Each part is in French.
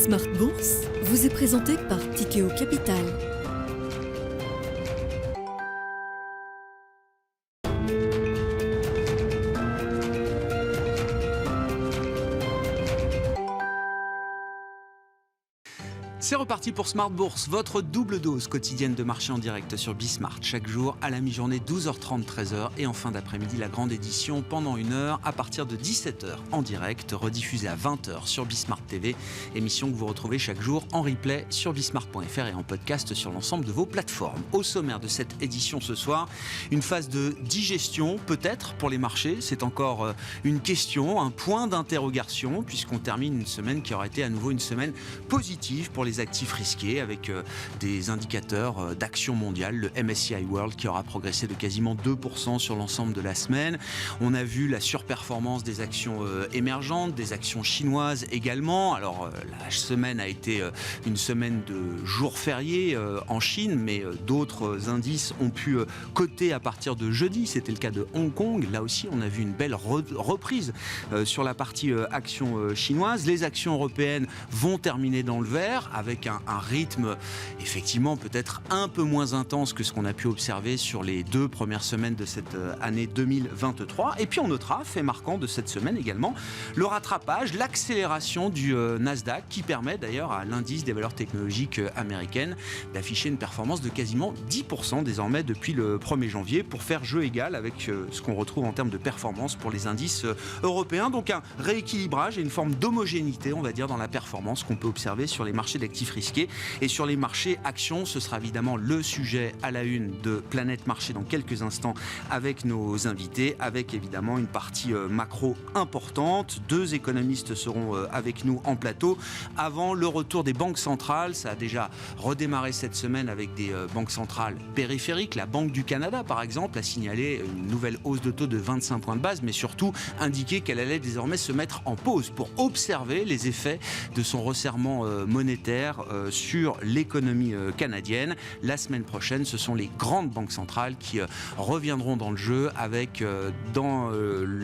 Smart Bourse vous est présenté par Tikeo Capital. C'est reparti pour Smart Bourse, votre double dose quotidienne de marché en direct sur Bismart. Chaque jour à la mi-journée, 12h30, 13h et en fin d'après-midi, la grande édition pendant 1 heure à partir de 17h en direct, rediffusée à 20h sur Bismart TV. Émission que vous retrouvez chaque jour en replay sur bismart.fr et en podcast sur l'ensemble de vos plateformes. Au sommaire de cette édition ce soir, une phase de digestion peut-être pour les marchés. C'est encore une question, un point d'interrogation puisqu'on termine une semaine qui aura été à nouveau une semaine positive pour les actifs risqués avec des indicateurs d'action mondiale, le MSCI World qui aura progressé de quasiment 2% sur l'ensemble de la semaine. On a vu la surperformance des actions émergentes, des actions chinoises également. Alors la semaine a été une semaine de jours fériés en Chine, mais d'autres indices ont pu coter à partir de jeudi. C'était le cas de Hong Kong. Là aussi, on a vu une belle reprise sur la partie actions chinoises. Les actions européennes vont terminer dans le vert avec un rythme effectivement peut-être un peu moins intense que ce qu'on a pu observer sur les 2 premières semaines de cette année 2023. Et puis on notera, fait marquant de cette semaine également, le rattrapage, l'accélération du Nasdaq qui permet d'ailleurs à l'indice des valeurs technologiques américaines d'afficher une performance de quasiment 10% désormais depuis le 1er janvier pour faire jeu égal avec ce qu'on retrouve en termes de performance pour les indices européens. Donc un rééquilibrage et une forme d'homogénéité, on va dire, dans la performance qu'on peut observer sur les marchés d'actifs risqués. Et sur les marchés actions, ce sera évidemment le sujet à la une de Planète Marché dans quelques instants avec nos invités, avec évidemment une partie macro importante. 2 économistes seront avec nous en plateau avant le retour des banques centrales. Ça a déjà redémarré cette semaine avec des banques centrales périphériques. La Banque du Canada, par exemple, a signalé une nouvelle hausse de taux de 25 points de base, mais surtout indiqué qu'elle allait désormais se mettre en pause pour observer les effets de son resserrement monétaire sur l'économie canadienne. La semaine prochaine, ce sont les grandes banques centrales qui reviendront dans le jeu avec dans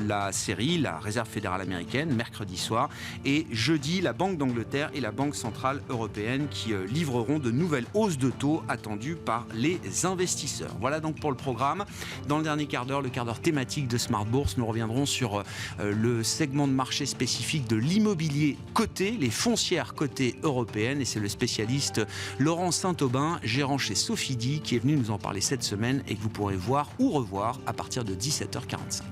la série la Réserve fédérale américaine mercredi soir et jeudi la Banque d'Angleterre et la Banque centrale européenne qui livreront de nouvelles hausses de taux attendues par les investisseurs. Voilà donc pour le programme. Dans le dernier quart d'heure, le quart d'heure thématique de Smart Bourse, nous reviendrons sur le segment de marché spécifique de l'immobilier coté, les foncières cotées européennes, et c'est le spécialiste Laurent Saint-Aubin, gérant chez Sofidy, qui est venu nous en parler cette semaine et que vous pourrez voir ou revoir à partir de 17h45.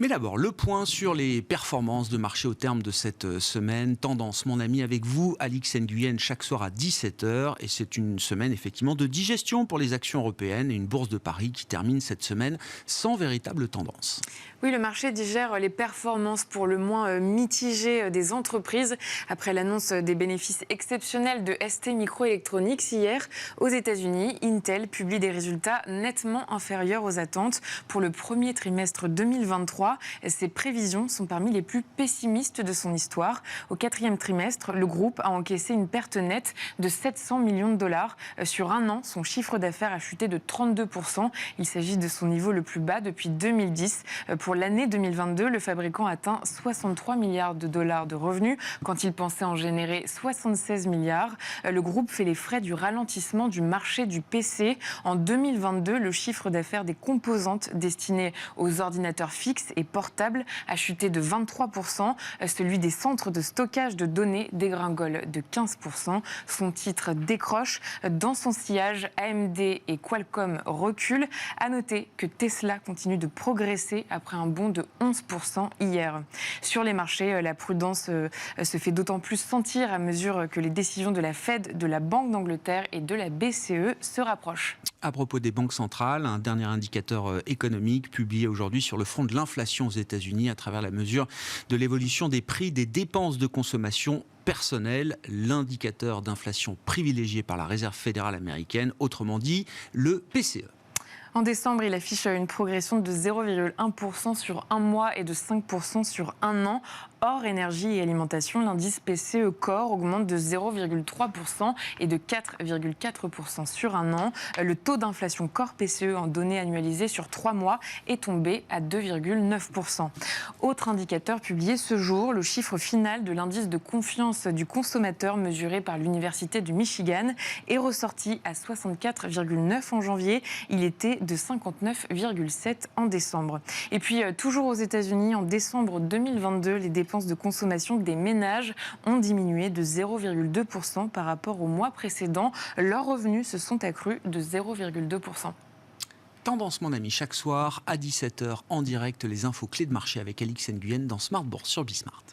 Mais d'abord, le point sur les performances de marché au terme de cette semaine. Tendance, mon ami, avec vous, Alix Nguyen, chaque soir à 17h. Et c'est une semaine, effectivement, de digestion pour les actions européennes et une bourse de Paris qui termine cette semaine sans véritable tendance. Oui, le marché digère les performances pour le moins mitigées des entreprises après l'annonce des bénéfices exceptionnels de ST Microelectronics hier. Aux États-Unis, Intel publie des résultats nettement inférieurs aux attentes pour le premier trimestre 2023. Ses prévisions sont parmi les plus pessimistes de son histoire. Au 4e trimestre, le groupe a encaissé une perte nette de 700 millions de dollars. Sur un an, son chiffre d'affaires a chuté de 32%. Il s'agit de son niveau le plus bas depuis 2010. Pour l'année 2022, le fabricant atteint 63 milliards de dollars de revenus quand il pensait en générer 76 milliards. Le groupe fait les frais du ralentissement du marché du PC. En 2022, le chiffre d'affaires des composantes destinées aux ordinateurs fixes et portables a chuté de 23%. Celui des centres de stockage de données dégringole de 15%. Son titre décroche. Dans son sillage, AMD et Qualcomm reculent. À noter que Tesla continue de progresser après un bond de 11% hier. Sur les marchés, la prudence se fait d'autant plus sentir à mesure que les décisions de la Fed, de la Banque d'Angleterre et de la BCE se rapprochent. À propos des banques centrales, un dernier indicateur économique publié aujourd'hui sur le front de l'inflation aux États-Unis à travers la mesure de l'évolution des prix des dépenses de consommation personnelle, l'indicateur d'inflation privilégié par la Réserve fédérale américaine, autrement dit le PCE. En décembre, il affiche une progression de 0,1% sur un mois et de 5% sur un an. Hors énergie et alimentation, l'indice PCE Core augmente de 0,3% et de 4,4% sur un an. Le taux d'inflation Core PCE en données annualisées sur 3 mois est tombé à 2,9%. Autre indicateur publié ce jour, le chiffre final de l'indice de confiance du consommateur mesuré par l'Université du Michigan est ressorti à 64,9 en janvier. Il était de 59,7 en décembre. Et puis, toujours aux États-Unis, en décembre 2022, les dépenses de consommation des ménages ont diminué de 0,2% par rapport au mois précédent. Leurs revenus se sont accrus de 0,2%. Tendance, mon ami, chaque soir à 17h en direct, les infos clés de marché avec Alix Nguyen dans Smart Bourse sur Bismart.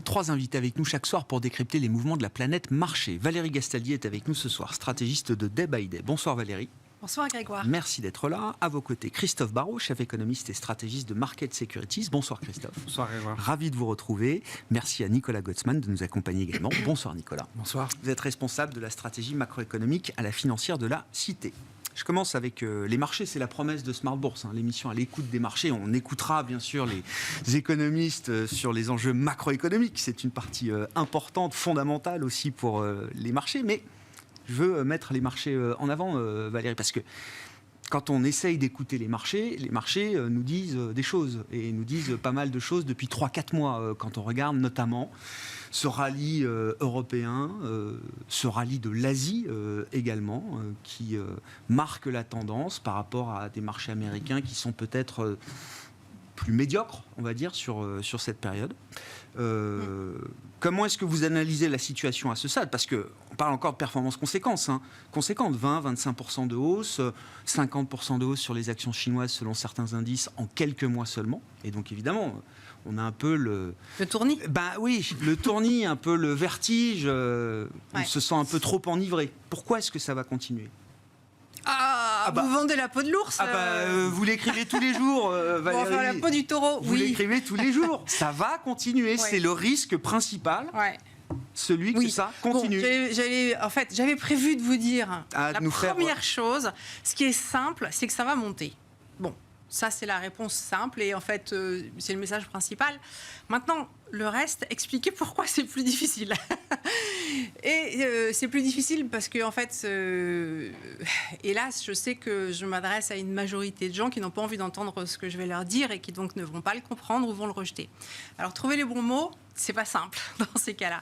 Trois invités avec nous chaque soir pour décrypter les mouvements de la planète marché. Valérie Gastaldi est avec nous ce soir, stratégiste de Day by Day. Bonsoir Valérie. Bonsoir Grégoire. Merci d'être là. À vos côtés, Christophe Barraud, chef économiste et stratégiste de Market Securities. Bonsoir Christophe. Bonsoir Grégoire. Ravi de vous retrouver. Merci à Nicolas Gottsman de nous accompagner également. Bonsoir Nicolas. Bonsoir. Vous êtes responsable de la stratégie macroéconomique à la financière de la Cité. Je commence avec les marchés, c'est la promesse de Smart Bourse, l'émission à l'écoute des marchés. On écoutera bien sûr les économistes sur les enjeux macroéconomiques. C'est une partie importante, fondamentale aussi pour les marchés. Mais je veux mettre les marchés en avant, Valérie, parce que quand on essaye d'écouter les marchés nous disent des choses. Et nous disent pas mal de choses depuis 3-4 mois, quand on regarde notamment ce rallye européen, ce rallye de l'Asie également, qui marque la tendance par rapport à des marchés américains qui sont peut-être plus médiocres, on va dire, sur cette période. Comment est-ce que vous analysez la situation à ce stade ? Parce qu'on parle encore de performances conséquentes, 20-25% de hausse, 50% de hausse sur les actions chinoises selon certains indices en quelques mois seulement. Et donc évidemment, on a un peu le tournis. Oui, le tournis, un peu le vertige. On se sent un peu trop enivré. Pourquoi est-ce que ça va continuer ? Vous vendez la peau de l'ours. Vous l'écrivez tous les jours, Valérie. Enfin, la peau du taureau, vous l'écrivez tous les jours. Ça va continuer. C'est le risque principal. Celui que ça continue. J'avais prévu de vous dire la première chose. Ce qui est simple, c'est que ça va monter. Bon, ça c'est la réponse simple et en fait c'est le message principal. Maintenant, le reste, expliquer pourquoi c'est plus difficile. Et c'est plus difficile parce que, en fait, hélas, je sais que je m'adresse à une majorité de gens qui n'ont pas envie d'entendre ce que je vais leur dire et qui donc ne vont pas le comprendre ou vont le rejeter. Alors, trouver les bons mots, c'est pas simple dans ces cas-là.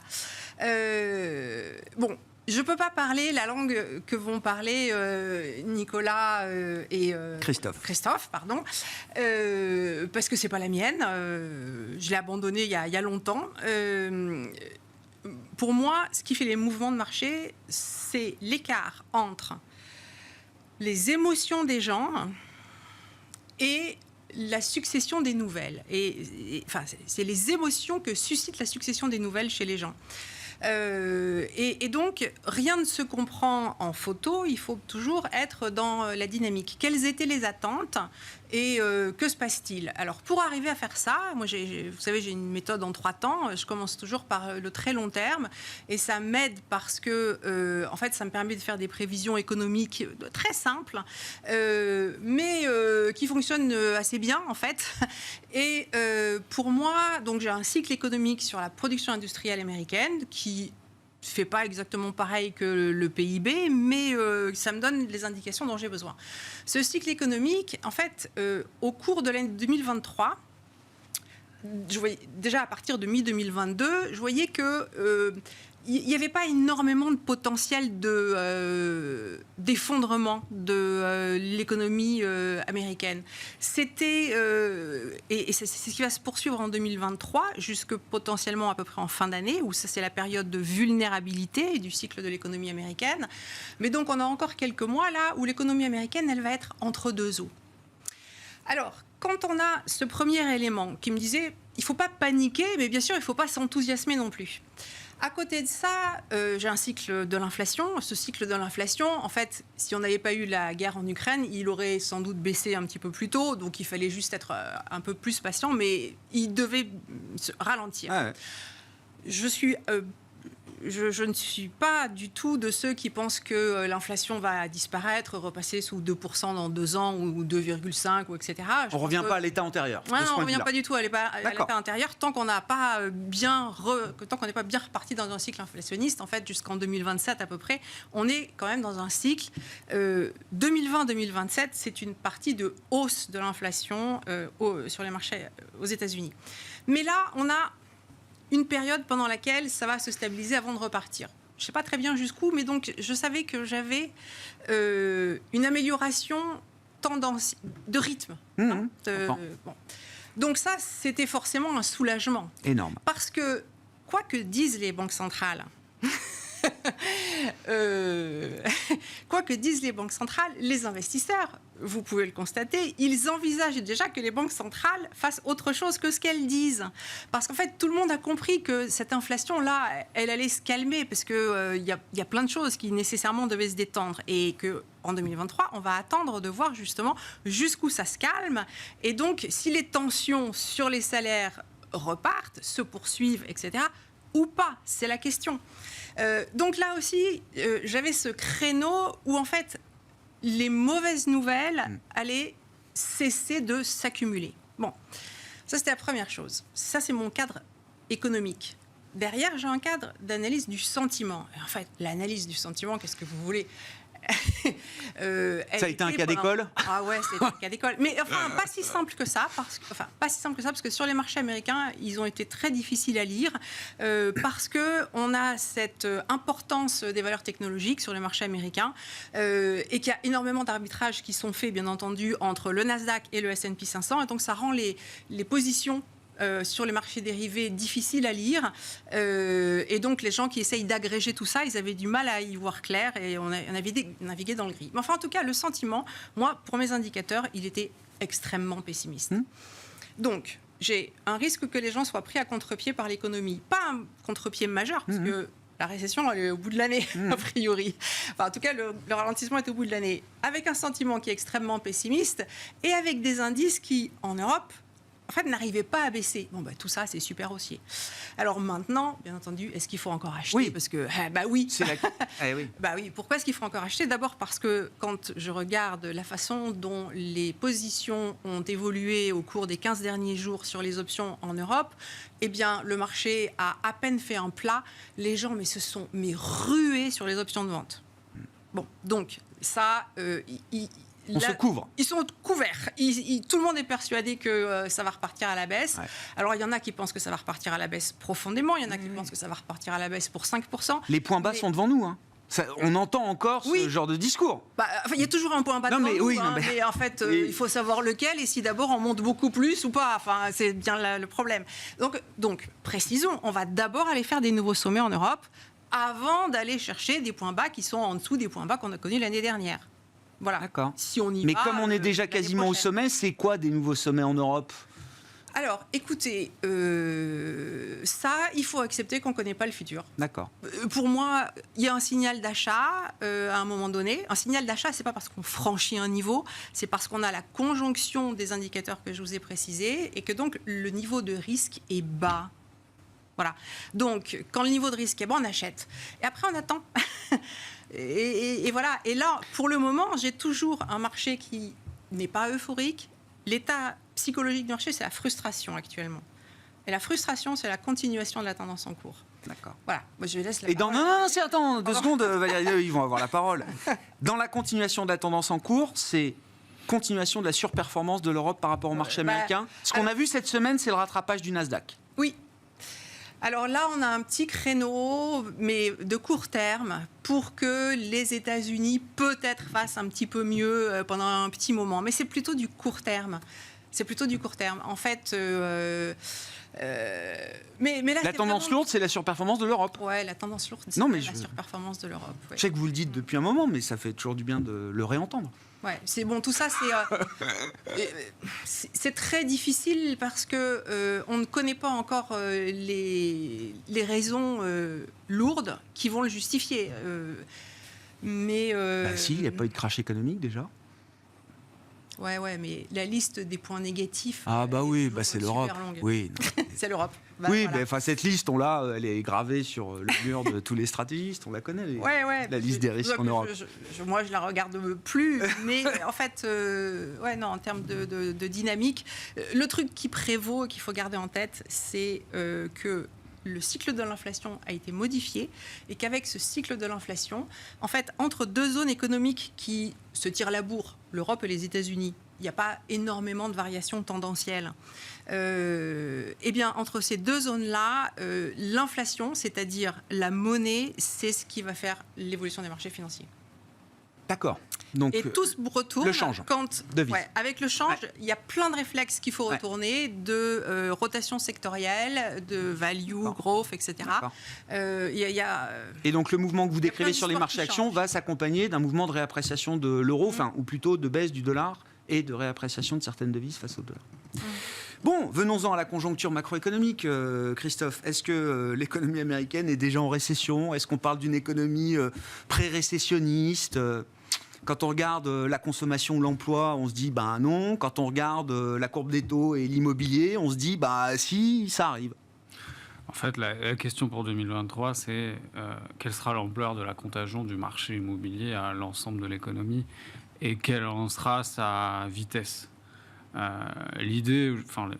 Bon. Je ne peux pas parler la langue que vont parler Nicolas et Christophe, pardon, parce que ce n'est pas la mienne. Je l'ai abandonnée il y a longtemps. Pour moi, ce qui fait les mouvements de marché, c'est l'écart entre les émotions des gens et la succession des nouvelles. C'est les émotions que suscite la succession des nouvelles chez les gens. Et donc, rien ne se comprend en photo, il faut toujours être dans la dynamique. Quelles étaient les attentes et que se passe-t-il ? Alors, pour arriver à faire ça, moi, vous savez, j'ai une méthode en 3 temps. Je commence toujours par le très long terme et ça m'aide parce que, en fait, ça me permet de faire des prévisions économiques très simples, mais qui fonctionnent assez bien, en fait. Et pour moi, donc, j'ai un cycle économique sur la production industrielle américaine qui ne fait pas exactement pareil que le PIB, mais ça me donne les indications dont j'ai besoin. Ce cycle économique, en fait, au cours de l'année 2023, déjà à partir de mi-2022, je voyais que il n'y avait pas énormément de potentiel d'effondrement de l'économie américaine. C'était, et c'est ce qui va se poursuivre en 2023, jusque potentiellement à peu près en fin d'année, où ça c'est la période de vulnérabilité du cycle de l'économie américaine. Mais donc on a encore quelques mois là où l'économie américaine, elle va être entre deux eaux. Alors, quand on a ce premier élément qui me disait, il ne faut pas paniquer, mais bien sûr, il ne faut pas s'enthousiasmer non plus. À côté de ça, j'ai un cycle de l'inflation. Ce cycle de l'inflation, en fait, si on n'avait pas eu la guerre en Ukraine, il aurait sans doute baissé un petit peu plus tôt. Donc, il fallait juste être un peu plus patient. Mais il devait ralentir. Ah ouais. Je ne suis pas du tout de ceux qui pensent que l'inflation va disparaître, repasser sous 2% dans 2 ans ou 2,5 ou etc. On ne revient pas à l'état antérieur. Ouais, non, on ne revient pas du tout à l'état antérieur tant qu'on n'est pas bien reparti dans un cycle inflationniste. En fait, jusqu'en 2027 à peu près, on est quand même dans un cycle 2020-2027. C'est une partie de hausse de l'inflation sur les marchés aux États-Unis. Mais là, on a une période pendant laquelle ça va se stabiliser avant de repartir. Je ne sais pas très bien jusqu'où, mais donc je savais que j'avais une amélioration de rythme. Bon. Donc ça, c'était forcément un soulagement. Énorme. Parce que, quoi que disent les banques centrales, quoi que disent les banques centrales, les investisseurs, vous pouvez le constater, ils envisagent déjà que les banques centrales fassent autre chose que ce qu'elles disent. Parce qu'en fait, tout le monde a compris que cette inflation-là, elle allait se calmer, parce qu'il y a plein de choses qui nécessairement devaient se détendre. Et qu'en 2023, on va attendre de voir justement jusqu'où ça se calme. Et donc, si les tensions sur les salaires repartent, se poursuivent, etc., ou pas, c'est la question. Donc là aussi, j'avais ce créneau où en fait, les mauvaises nouvelles allaient cesser de s'accumuler. Bon, ça c'était la première chose. Ça c'est mon cadre économique. Derrière, j'ai un cadre d'analyse du sentiment. Et en fait, l'analyse du sentiment, qu'est-ce que vous voulez ? Ça a été un cas d'école ? Ah ouais, c'était un cas d'école. Mais enfin, pas si simple que ça, parce que sur les marchés américains, ils ont été très difficiles à lire, parce qu'on a cette importance des valeurs technologiques sur les marchés américains, et qu'il y a énormément d'arbitrages qui sont faits, bien entendu, entre le Nasdaq et le S&P 500, et donc ça rend les positions sur les marchés dérivés difficiles à lire, et donc les gens qui essayent d'agréger tout ça, ils avaient du mal à y voir clair, et on a navigué dans le gris. Mais enfin, en tout cas, le sentiment, moi, pour mes indicateurs, il était extrêmement pessimiste. Donc, j'ai un risque que les gens soient pris à contre-pied par l'économie. Pas un contre-pied majeur, parce que la récession, elle est au bout de l'année, a priori. Enfin, en tout cas, le ralentissement est au bout de l'année. Avec un sentiment qui est extrêmement pessimiste, et avec des indices qui, en Europe, en fait, n'arrivait pas à baisser. Bon, tout ça, c'est super haussier. Alors maintenant, bien entendu, est-ce qu'il faut encore acheter ? Oui. Parce que, oui. C'est oui. Oui. Pourquoi est-ce qu'il faut encore acheter ? D'abord parce que quand je regarde la façon dont les positions ont évolué au cours des 15 derniers jours sur les options en Europe, eh bien, le marché a à peine fait un plat. Les gens se sont rués sur les options de vente. Bon, donc, ça... On se couvre. Ils sont couverts. Tout le monde est persuadé que ça va repartir à la baisse. Ouais. Alors, il y en a qui pensent que ça va repartir à la baisse profondément. Il y en a qui pensent que ça va repartir à la baisse pour 5%. Les points bas sont devant nous. Hein. On entend encore ce genre de discours. Il y a toujours un point bas devant nous. Mais en fait, il faut savoir lequel et si d'abord on monte beaucoup plus ou pas. Enfin, c'est bien le problème. Donc, précisons, on va d'abord aller faire des nouveaux sommets en Europe avant d'aller chercher des points bas qui sont en dessous des points bas qu'on a connus l'année dernière. Voilà. D'accord. Si on y Mais va, comme on est déjà quasiment au sommet, c'est quoi des nouveaux sommets en Europe ? Alors, écoutez, ça, il faut accepter qu'on ne connaît pas le futur. D'accord. Pour moi, il y a un signal d'achat à un moment donné. Un signal d'achat, ce n'est pas parce qu'on franchit un niveau, c'est parce qu'on a la conjonction des indicateurs que je vous ai précisés et que donc le niveau de risque est bas. Voilà. Donc, quand le niveau de risque est bas, on achète. Et après, on attend. Et voilà. Et là, pour le moment, j'ai toujours un marché qui n'est pas euphorique. L'état psychologique du marché, c'est la frustration actuellement. Et la frustration, c'est la continuation de la tendance en cours. D'accord. Voilà. Moi, je laisse la parole. Non, attends 2 secondes, Valérie, ils vont avoir la parole. Dans la continuation de la tendance en cours, c'est continuation de la surperformance de l'Europe par rapport au marché américain. Ce qu'on a vu cette semaine, c'est le rattrapage du Nasdaq. Oui. Alors là, on a un petit créneau, mais de court terme, pour que les États-Unis peut-être fassent un petit peu mieux pendant un petit moment. Mais c'est plutôt du court terme. En fait, mais là, la tendance lourde, c'est la surperformance de l'Europe. Ouais, la tendance lourde, c'est la surperformance de l'Europe. Ouais. Je sais que vous le dites depuis un moment, mais ça fait toujours du bien de le réentendre. Ouais, c'est bon. Tout ça, c'est très difficile parce que on ne connaît pas encore les raisons lourdes qui vont le justifier. Si, il n'y a pas eu de crash économique déjà. Ouais, mais la liste des points négatifs. Ah bah oui, est c'est super l'Europe. longue. Oui. C'est l'Europe. Oui, voilà. mais cette liste, elle est gravée sur le mur de tous les stratégistes. On la connaît, la liste des risques en Europe. Moi, je la regarde plus, mais en fait, en termes de dynamique, le truc qui prévaut, qu'il faut garder en tête, c'est que le cycle de l'inflation a été modifié et qu'avec ce cycle de l'inflation, en fait, entre deux zones économiques qui se tirent la bourre, l'Europe et les États-Unis, il n'y a pas énormément de variations tendancielles. Eh bien, entre ces deux zones-là, l'inflation, c'est-à-dire la monnaie, c'est ce qui va faire l'évolution des marchés financiers. D'accord. Donc, et tout se retourne le change quand, avec le change, il y a plein de réflexes qu'il faut retourner, de rotation sectorielle, de value, growth, etc. Et donc le mouvement que vous décrivez sur les marchés actions va s'accompagner d'un mouvement de réappréciation de l'euro, ou plutôt de baisse du dollar et de réappréciation de certaines devises face au dollar. Bon, venons-en à la conjoncture macroéconomique, Christophe. Est-ce que l'économie américaine est déjà en récession ? Est-ce qu'on parle d'une économie pré-récessionniste ? Quand on regarde la consommation ou l'emploi, on se dit non. Quand on regarde la courbe des taux et l'immobilier, on se dit si, ça arrive. En fait, la question pour 2023, c'est quelle sera l'ampleur de la contagion du marché immobilier à l'ensemble de l'économie et quelle en sera sa vitesse. L'idée,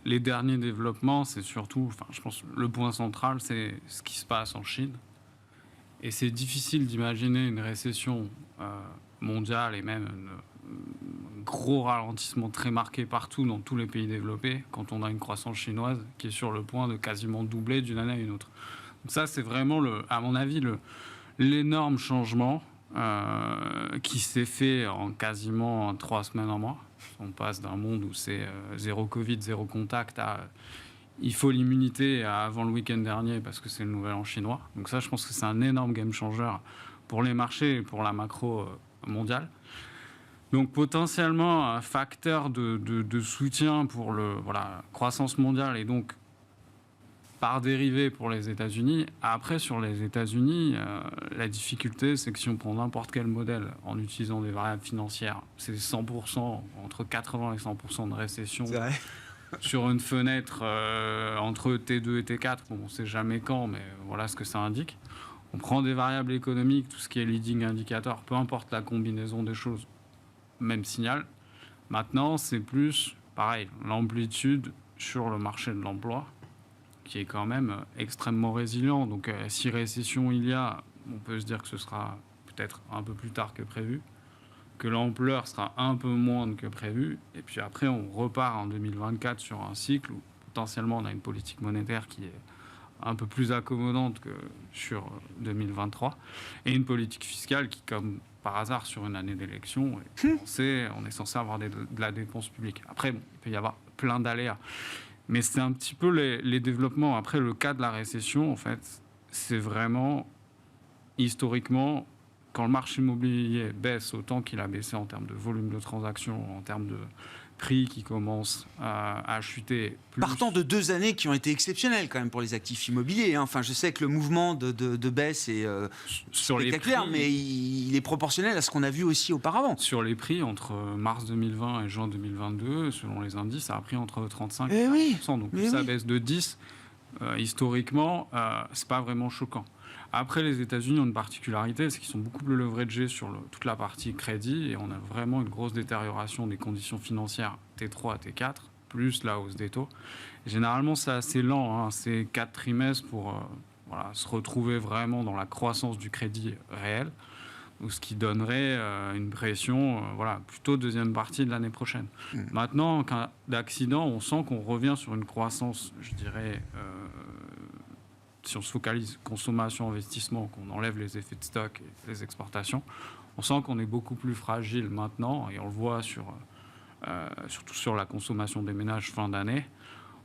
les derniers développements, c'est surtout, je pense, le point central, c'est ce qui se passe en Chine. Et c'est difficile d'imaginer une récession mondiale et même un gros ralentissement très marqué partout dans tous les pays développés quand on a une croissance chinoise qui est sur le point de quasiment doubler d'une année à une autre. Donc ça, c'est vraiment, à mon avis, l'énorme changement qui s'est fait en quasiment 3 semaines en mois. On passe d'un monde où c'est zéro Covid, zéro contact à il faut l'immunité avant le week-end dernier parce que c'est le nouvel an chinois. Donc ça, je pense que c'est un énorme game changer pour les marchés et pour la macro mondiale. Donc potentiellement un facteur de soutien pour la croissance mondiale et donc par dérivée pour les États-Unis. Après, sur les États-Unis, la difficulté, c'est que si on prend n'importe quel modèle en utilisant des variables financières, c'est 100%, entre 80 et 100% de récession sur une fenêtre entre T2 et T4. Bon, on ne sait jamais quand, mais voilà ce que ça indique. On prend des variables économiques, tout ce qui est leading indicator, peu importe la combinaison des choses, même signal. Maintenant, c'est plus, pareil, l'amplitude sur le marché de l'emploi, qui est quand même extrêmement résilient. Donc, si récession il y a, on peut se dire que ce sera peut-être un peu plus tard que prévu, que l'ampleur sera un peu moindre que prévu, et puis après, on repart en 2024 sur un cycle où potentiellement on a une politique monétaire qui est un peu plus accommodante que sur 2023, et une politique fiscale qui, comme par hasard sur une année d'élection, on est censé avoir de la dépense publique. Après, il peut y avoir plein d'aléas. Mais c'est un petit peu les développements. Après, le cas de la récession, en fait, c'est vraiment, historiquement, quand le marché immobilier baisse autant qu'il a baissé en termes de volume de transactions, en termes de prix qui commencent à chuter. Partant de 2 années qui ont été exceptionnelles quand même pour les actifs immobiliers. Enfin, je sais que le mouvement de baisse est spectaculaire, mais il est proportionnel à ce qu'on a vu aussi auparavant. Sur les prix, entre mars 2020 et juin 2022, selon les indices, ça a pris entre 35 et 40%. Donc ça baisse de 10. Historiquement, c'est pas vraiment choquant. Après, les États-Unis ont une particularité, c'est qu'ils sont beaucoup plus leveragés sur toute la partie crédit et on a vraiment une grosse détérioration des conditions financières T3 à T4, plus la hausse des taux. Généralement, c'est assez lent, c'est 4 trimestres pour se retrouver vraiment dans la croissance du crédit réel, ce qui donnerait une pression plutôt deuxième partie de l'année prochaine. Maintenant, en cas d'accident, on sent qu'on revient sur une croissance, je dirais... si on se focalise consommation, investissement, qu'on enlève les effets de stock et les exportations, on sent qu'on est beaucoup plus fragile maintenant, et on le voit surtout sur la consommation des ménages fin d'année,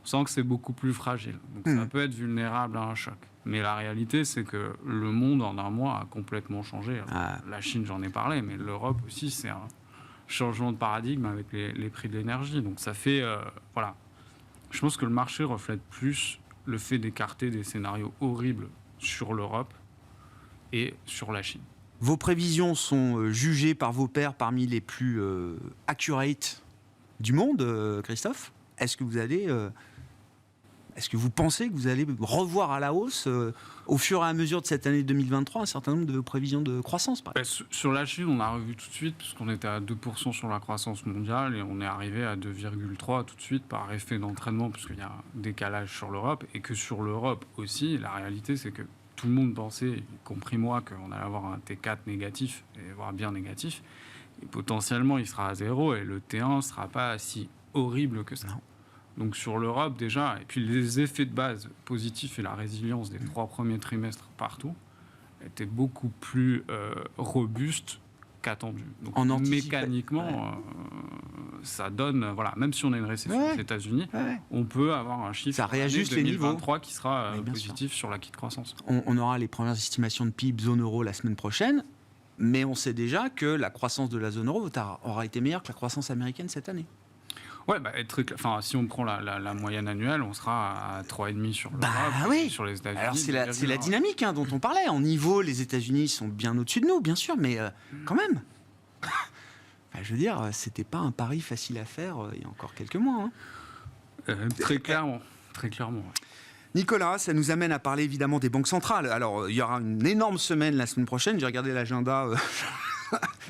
on sent que c'est beaucoup plus fragile. Donc ça peut être vulnérable à un choc. Mais la réalité, c'est que le monde en un mois a complètement changé. La Chine, j'en ai parlé, mais l'Europe aussi, c'est un changement de paradigme avec les prix de l'énergie. Donc ça fait... Je pense que le marché reflète plus le fait d'écarter des scénarios horribles sur l'Europe et sur la Chine. Vos prévisions sont jugées par vos pairs parmi les plus accurate du monde, Christophe. Est-ce que vous pensez que vous allez revoir à la hausse, au fur et à mesure de cette année 2023, un certain nombre de prévisions de croissance Sur la Chine, on a revu tout de suite, puisqu'on était à 2% sur la croissance mondiale, et on est arrivé à 2,3% tout de suite par effet d'entraînement, puisqu'il y a un décalage sur l'Europe, et que sur l'Europe aussi, la réalité, c'est que tout le monde pensait, y compris moi, qu'on allait avoir un T4 négatif, et voire bien négatif, et potentiellement il sera à 0, et le T1 ne sera pas si horrible que ça. Non. Donc sur l'Europe déjà, et puis les effets de base positifs et la résilience des 3 premiers trimestres partout étaient beaucoup plus robustes qu'attendus. Donc mécaniquement, ça donne, voilà, même si on a une récession aux États-Unis, on peut avoir un chiffre ça réajuste les 2023 qui sera positif sur l'acquis de croissance. On aura les premières estimations de PIB zone euro la semaine prochaine, mais on sait déjà que la croissance de la zone euro aura été meilleure que la croissance américaine cette année. Ouais, si on prend la moyenne annuelle, on sera à 3,5 sur l'Europe, sur les États-Unis. Alors c'est la dynamique dont on parlait. En niveau, les États-Unis sont bien au-dessus de nous, bien sûr, mais quand même. Je veux dire, c'était pas un pari facile à faire il y a encore quelques mois. Très clairement. Ouais. Nicolas, ça nous amène à parler évidemment des banques centrales. Alors, il y aura une énorme semaine la semaine prochaine. J'ai regardé l'agenda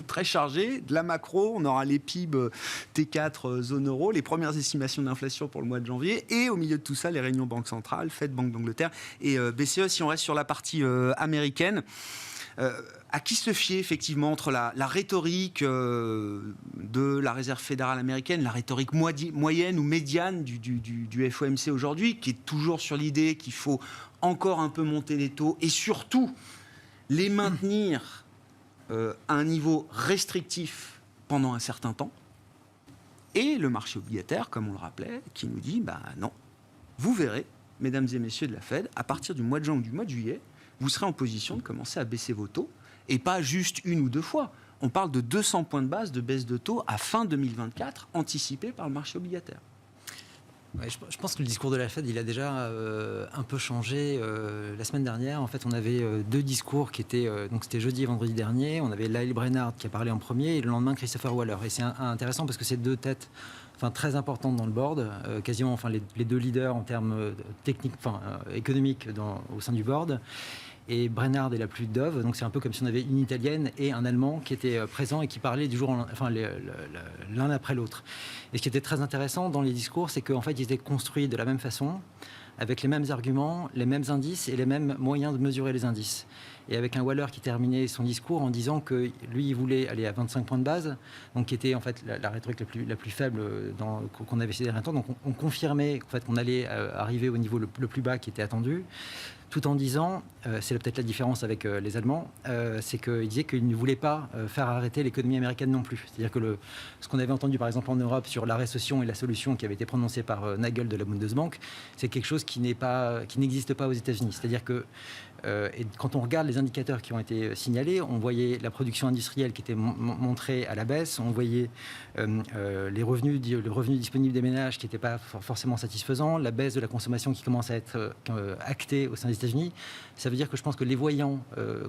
très chargé. De la macro, on aura les PIB T4 zone euro, les premières estimations d'inflation pour le mois de janvier. Et au milieu de tout ça, les réunions banques centrales, Fed, Banque d'Angleterre et BCE. Si on reste sur la partie américaine, à qui se fier effectivement entre la rhétorique de la Réserve fédérale américaine, la rhétorique moyenne ou médiane du FOMC aujourd'hui, qui est toujours sur l'idée qu'il faut encore un peu monter les taux et surtout les maintenir à un niveau restrictif pendant un certain temps, et le marché obligataire, comme on le rappelait, qui nous dit non, vous verrez, mesdames et messieurs de la Fed, à partir du mois de juin ou du mois de juillet, vous serez en position de commencer à baisser vos taux, et pas juste 1 ou 2 fois. On parle de 200 points de base de baisse de taux à fin 2024, anticipé par le marché obligataire. Ouais, je pense que le discours de la Fed, il a déjà un peu changé. La semaine dernière, en fait, on avait 2 discours qui étaient... donc c'était jeudi et vendredi dernier. On avait Lael Brainard qui a parlé en premier et le lendemain, Christopher Waller. Et c'est intéressant parce que c'est 2 têtes très importantes dans le board, quasiment les 2 leaders en termes techniques, économiques au sein du board. Et Brainard est la plus dove, donc c'est un peu comme si on avait une Italienne et un Allemand qui étaient présents et qui parlaient du jour l'un après l'autre. Et ce qui était très intéressant dans les discours, c'est qu'en fait, ils étaient construits de la même façon, avec les mêmes arguments, les mêmes indices et les mêmes moyens de mesurer les indices. Et avec un Waller qui terminait son discours en disant que lui, il voulait aller à 25 points de base, donc qui était en fait la rhétorique la plus faible qu'on avait ces derniers temps. Donc on confirmait en fait, qu'on allait arriver au niveau le plus bas qui était attendu, tout en disant, c'est peut-être la différence avec les Allemands, c'est qu'il disait qu'il ne voulait pas faire arrêter l'économie américaine non plus. C'est-à-dire que ce qu'on avait entendu par exemple en Europe sur la récession et la solution qui avait été prononcée par Nagel de la Bundesbank, c'est quelque chose qui n'existe pas aux États-Unis. C'est-à-dire que et quand on regarde les indicateurs qui ont été signalés, on voyait la production industrielle qui était montrée à la baisse, on voyait le revenu disponible des ménages qui n'était pas forcément satisfaisant, la baisse de la consommation qui commence à être actée au sein des États-Unis. Ça veut dire que je pense que les voyants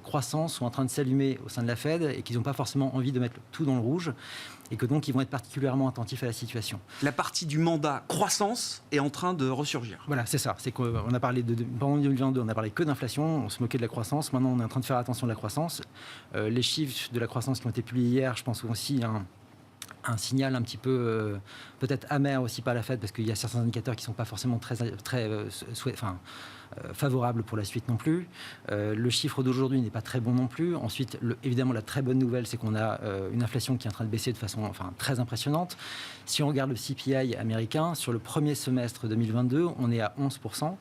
croissants sont en train de s'allumer au sein de la Fed et qu'ils n'ont pas forcément envie de mettre tout dans le rouge et que donc ils vont être particulièrement attentifs à la situation. La partie du mandat croissance est en train de ressurgir. Voilà, c'est ça. C'est qu'on a parlé pendant 2022, on a parlé que d'inflation, on se moquait de la croissance. Maintenant, on est en train de faire attention à la croissance. Les chiffres de la croissance qui ont été publiés hier, je pense aussi un signal un petit peu peut-être amer aussi par la Fed, parce qu'il y a certains indicateurs qui ne sont pas forcément très favorables pour la suite non plus. Le chiffre d'aujourd'hui n'est pas très bon non plus. Ensuite, évidemment, la très bonne nouvelle, c'est qu'on a une inflation qui est en train de baisser de façon très impressionnante. Si on regarde le CPI américain, sur le premier semestre 2022, on est à 11%.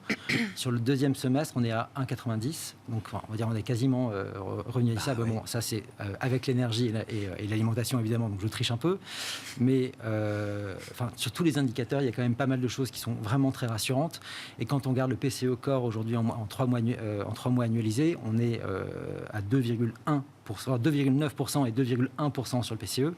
Sur le deuxième semestre, on est à 1,90%. Donc, on va dire on est quasiment revenu à ça. Bon, ça, c'est avec l'énergie et l'alimentation, évidemment, donc je triche un peu. Mais sur tous les indicateurs, il y a quand même pas mal de choses qui sont vraiment très rassurantes. Et quand on regarde le PCE Core aujourd'hui en 3 mois annualisés, on est à 2,1 pour soit 2,9% et 2,1% sur le PCE.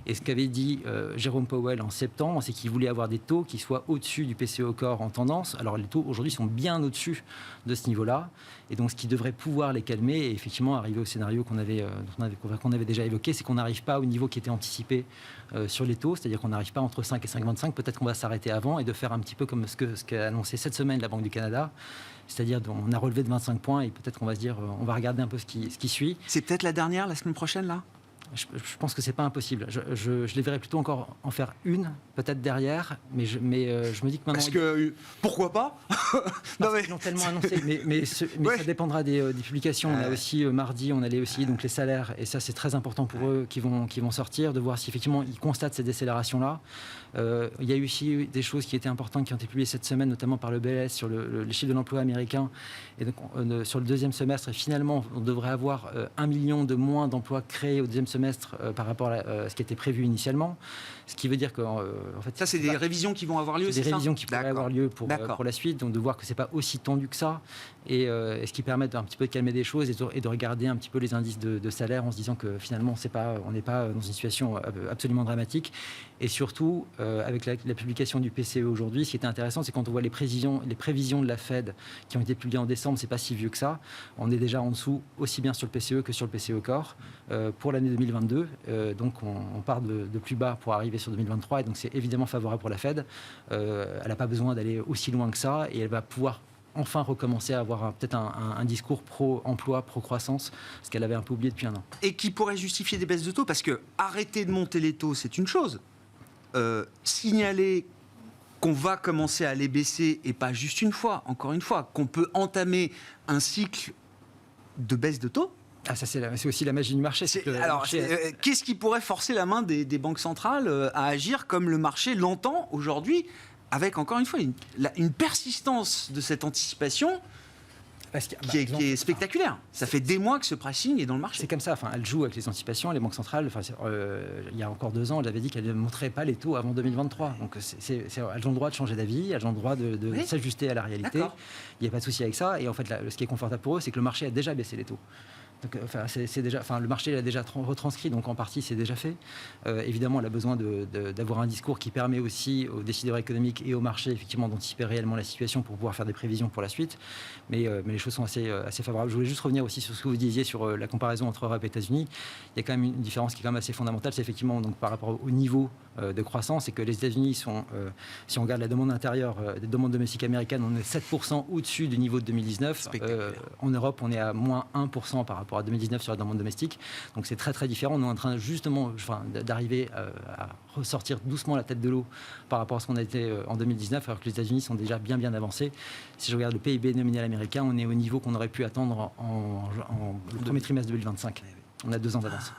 Et ce qu'avait dit Jérôme Powell en septembre, c'est qu'il voulait avoir des taux qui soient au-dessus du PCE Core en tendance. Alors les taux aujourd'hui sont bien au-dessus de ce niveau-là, et donc ce qui devrait pouvoir les calmer et effectivement arriver au scénario qu'on avait déjà évoqué, c'est qu'on n'arrive pas au niveau qui était anticipé sur les taux, c'est-à-dire qu'on n'arrive pas entre 5 et 5,25, peut-être qu'on va s'arrêter avant et de faire un petit peu comme ce qu'a annoncé cette semaine la Banque du Canada, c'est-à-dire on a relevé de 25 points et peut-être qu'on va se dire, on va regarder un peu ce qui suit. C'est peut-être la dernière, la semaine prochaine, là ? Je pense que c'est pas impossible. Je les verrais plutôt encore en faire une, peut-être derrière, mais je me dis que maintenant... Parce que, pourquoi pas ? Non, mais... Ils l'ont tellement annoncé, mais ça dépendra des publications. On a aussi mardi, on allait aussi donc les salaires, et ça c'est très important pour eux qui vont sortir, de voir si effectivement ils constatent ces décélérations-là. Il y a eu aussi des choses qui étaient importantes qui ont été publiées cette semaine, notamment par le BLS sur les chiffres de l'emploi américain, et donc sur le deuxième semestre. Et finalement, on devrait avoir 1 million de moins d'emplois créés au deuxième semestre par rapport à ce qui était prévu initialement. Ce qui veut dire que en fait, ça c'est des révisions qui vont avoir lieu, c'est des révisions qui pourraient avoir lieu pour la suite, donc de voir que c'est pas aussi tendu que ça, et ce qui permet un petit peu de calmer des choses et de regarder un petit peu les indices de salaire en se disant que finalement on n'est pas dans une situation absolument dramatique. Et surtout avec la publication du PCE aujourd'hui, ce qui était intéressant, c'est quand on voit les prévisions de la Fed qui ont été publiées en décembre, c'est pas si vieux que ça. On est déjà en dessous aussi bien sur le PCE que sur le PCE Core pour l'année 2022. Donc on part de plus bas pour arriver sur 2023, et donc c'est évidemment favorable pour la Fed. Elle n'a pas besoin d'aller aussi loin que ça, et elle va pouvoir enfin recommencer à avoir peut-être un discours pro-emploi, pro-croissance, ce qu'elle avait un peu oublié depuis un an. Et qui pourrait justifier des baisses de taux, parce que arrêter de monter les taux, c'est une chose. Signaler qu'on va commencer à les baisser, et pas juste une fois, encore une fois, qu'on peut entamer un cycle de baisse de taux. Ah, ça c'est aussi la magie du marché. Qu'est-ce qui pourrait forcer la main des banques centrales à agir comme le marché l'entend aujourd'hui, avec encore une fois une persistance de cette anticipation qui est spectaculaire. Ça fait des mois que ce pricing est dans le marché. C'est comme ça. Enfin, elles jouent avec les anticipations. Les banques centrales, il y a encore 2 ans, elles avaient dit qu'elles ne montreraient pas les taux avant 2023. Donc, elles ont le droit de changer d'avis, elles ont le droit de s'ajuster à la réalité. Il n'y a pas de souci avec ça. Et en fait, ce qui est confortable pour eux, c'est que le marché a déjà baissé les taux. Donc, le marché l'a déjà retranscrit, donc en partie c'est déjà fait. Évidemment, elle a besoin d'avoir un discours qui permet aussi aux décideurs économiques et au marché effectivement d'anticiper réellement la situation pour pouvoir faire des prévisions pour la suite. Mais les choses sont assez favorables. Je voulais juste revenir aussi sur ce que vous disiez sur la comparaison entre Europe et États-Unis. Il y a quand même une différence qui est quand même assez fondamentale, c'est effectivement donc par rapport au niveau de croissance, c'est que les États-Unis sont, si on regarde la demande intérieure, des demandes domestiques américaines, on est 7% au-dessus du niveau de 2019. En Europe, on est à moins 1% par rapport à 2019 sur la demande domestique. Donc c'est très très différent. On est en train justement d'arriver à ressortir doucement la tête de l'eau par rapport à ce qu'on a été en 2019, alors que les États-Unis sont déjà bien avancés. Si je regarde le PIB nominal américain, on est au niveau qu'on aurait pu attendre en le premier trimestre 2025. On a 2 ans d'avance.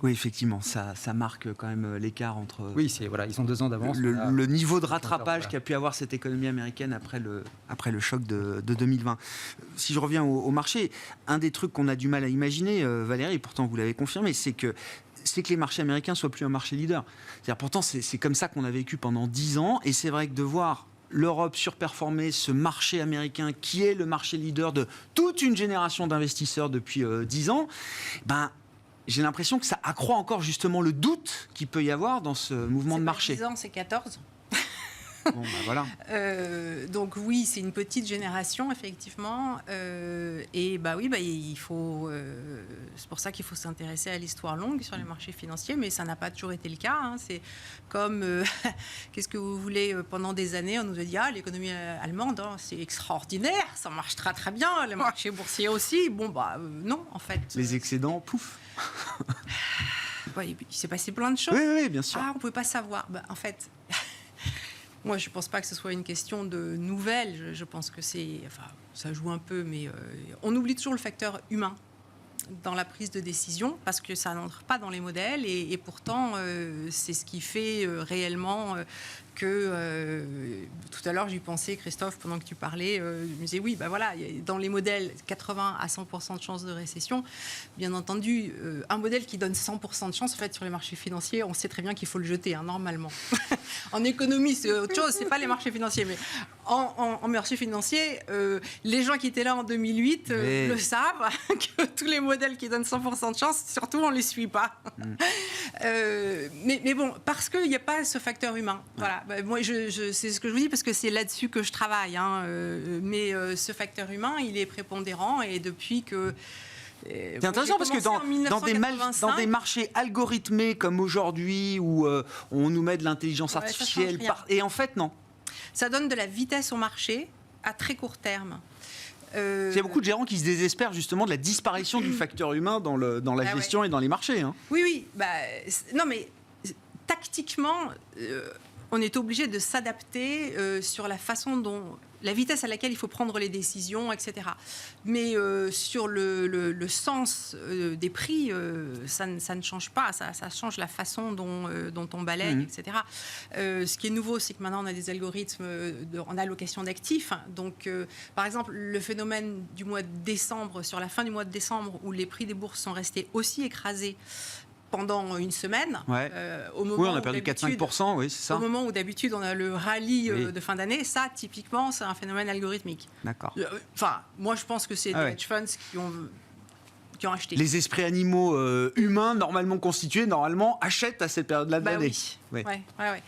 Oui, effectivement, ça marque quand même l'écart entre... Oui, ils ont 2 ans d'avance. Le niveau de rattrapage qu'a pu avoir cette économie américaine après le choc de 2020. Si je reviens au marché, un des trucs qu'on a du mal à imaginer, Valérie, et pourtant vous l'avez confirmé, c'est que les marchés américains soient plus un marché leader. C'est-à-dire, pourtant, c'est comme ça qu'on a vécu pendant 10 ans, et c'est vrai que de voir l'Europe surperformer ce marché américain qui est le marché leader de toute une génération d'investisseurs depuis 10 ans, j'ai l'impression que ça accroît encore justement le doute qu'il peut y avoir dans ce mouvement de marché. 10 ans, c'est 14. Bon, voilà. Donc oui, c'est une petite génération, effectivement. Il faut... c'est pour ça qu'il faut s'intéresser à l'histoire longue sur les marchés financiers, mais ça n'a pas toujours été le cas. Hein. C'est comme... qu'est-ce que vous voulez, pendant des années, on nous a dit « l'économie allemande, c'est extraordinaire, ça marche très très bien, les marchés boursiers aussi. » Non, en fait. Les excédents, pouf. Il s'est passé plein de choses. Oui, bien sûr. On ne pouvait pas savoir. En fait... Moi, je ne pense pas que ce soit une question de nouvelles. Je pense que ça joue un peu, mais on oublie toujours le facteur humain dans la prise de décision parce que ça n'entre pas dans les modèles et pourtant, c'est ce qui fait réellement que tout à l'heure j'y pensais, Christophe, pendant que tu parlais, je me disais oui, bah voilà, dans les modèles 80 à 100% de chances de récession, bien entendu, un modèle qui donne 100% de chance, en fait, sur les marchés financiers, on sait très bien qu'il faut le jeter, hein, normalement. En économie, c'est autre chose, c'est pas les marchés financiers, mais en marché financier, les gens qui étaient là en 2008 le savent, que tous les modèles qui donnent 100% de chance, surtout on les suit pas. Mais bon, parce qu'il n'y a pas ce facteur humain. Voilà. Bah, moi, c'est ce que je vous dis parce que c'est là-dessus que je travaille. Hein. Mais ce facteur humain, il est prépondérant et depuis que. C'est intéressant parce que dans des marchés algorithmés comme aujourd'hui où on nous met de l'intelligence artificielle et en fait non. Ça donne de la vitesse au marché à très court terme. Il y a beaucoup de gérants qui se désespèrent justement de la disparition du facteur humain dans la gestion et dans les marchés. Hein. Oui. Non, mais tactiquement, on est obligé de s'adapter sur la façon dont... la vitesse à laquelle il faut prendre les décisions, etc. Mais sur le sens des prix, ça ne change pas. Ça change la façon dont on balaye, etc. Ce qui est nouveau, c'est que maintenant, on a des algorithmes en allocation d'actifs. Donc, par exemple, le phénomène du mois de décembre, sur la fin du mois de décembre, où les prix des bourses sont restés aussi écrasés pendant une semaine, au moment on a perdu 4-5%, oui, c'est ça. Au moment où d'habitude on a le rallye de fin d'année, ça typiquement c'est un phénomène algorithmique. D'accord. Enfin, moi je pense que c'est des hedge funds qui ont acheté. Les esprits animaux humains normalement constitués, achètent à cette période-là de l'année. Oui. Ouais.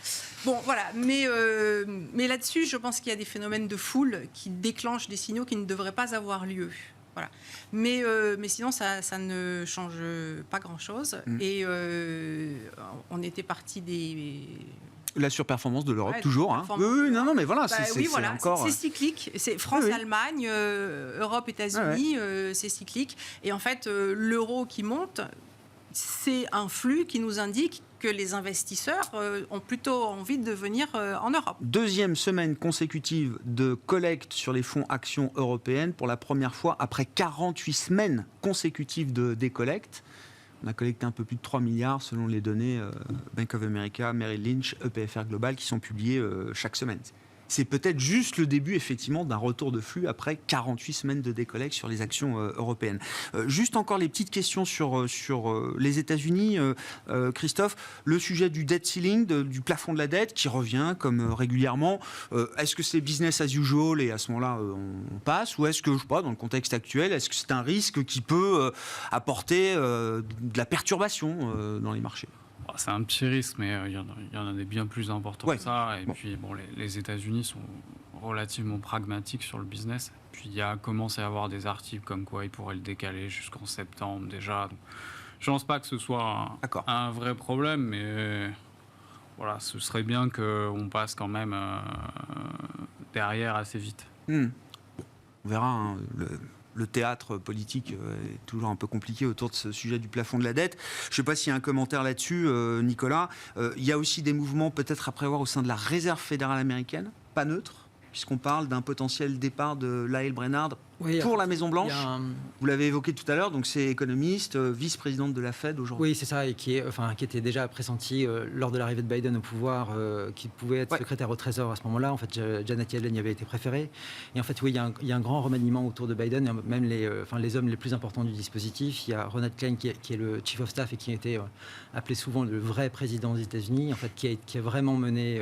Bon, voilà. Mais là-dessus, je pense qu'il y a des phénomènes de foule qui déclenchent des signaux qui ne devraient pas avoir lieu. Voilà. Mais sinon, ça ne change pas grand-chose. Et on était parti des... La surperformance de l'Europe, toujours. Hein. Oui, non, mais voilà, c'est cyclique. C'est France-Allemagne, Europe-États-Unis, c'est cyclique. Et en fait, l'euro qui monte, c'est un flux qui nous indique que les investisseurs ont plutôt envie de venir en Europe. Deuxième semaine consécutive de collecte sur les fonds actions européennes pour la première fois après 48 semaines consécutives de décollecte. On a collecté un peu plus de 3 milliards selon les données Bank of America, Merrill Lynch, EPFR Global qui sont publiées chaque semaine. C'est peut-être juste le début, effectivement, d'un retour de flux après 48 semaines de décollecte sur les actions européennes. Juste encore les petites questions sur les États-Unis. Christophe, le sujet du debt ceiling, du plafond de la dette, qui revient comme régulièrement. Est-ce que c'est business as usual et à ce moment-là, on passe? Ou est-ce que, je ne sais pas, dans le contexte actuel, est-ce que c'est un risque qui peut apporter de la perturbation dans les marchés? C'est un petit risque, mais il y en a des bien plus importants que ça. Et puis, les États-Unis sont relativement pragmatiques sur le business. Puis, il commence à y avoir des articles comme quoi ils pourraient le décaler jusqu'en septembre déjà. Donc, je ne pense pas que ce soit un vrai problème, mais voilà, ce serait bien qu'on passe quand même derrière assez vite. On verra. Hein, le théâtre politique est toujours un peu compliqué autour de ce sujet du plafond de la dette. Je ne sais pas s'il y a un commentaire là-dessus, Nicolas. Il y a aussi des mouvements peut-être à prévoir au sein de la Réserve fédérale américaine, pas neutre, puisqu'on parle d'un potentiel départ de Lael Brainard pour la Maison-Blanche. Vous l'avez évoqué tout à l'heure, donc c'est économiste, vice-présidente de la Fed aujourd'hui. Oui, c'est ça, et qui était déjà pressenti lors de l'arrivée de Biden au pouvoir, qui pouvait être secrétaire au Trésor à ce moment-là. En fait, Janet Yellen y avait été préférée. Et en fait, oui, il y a un grand remaniement autour de Biden, et même les hommes les plus importants du dispositif. Il y a Ronald Klein qui est le Chief of Staff et qui a été appelé souvent le vrai président des États-Unis, en fait, qui a vraiment mené...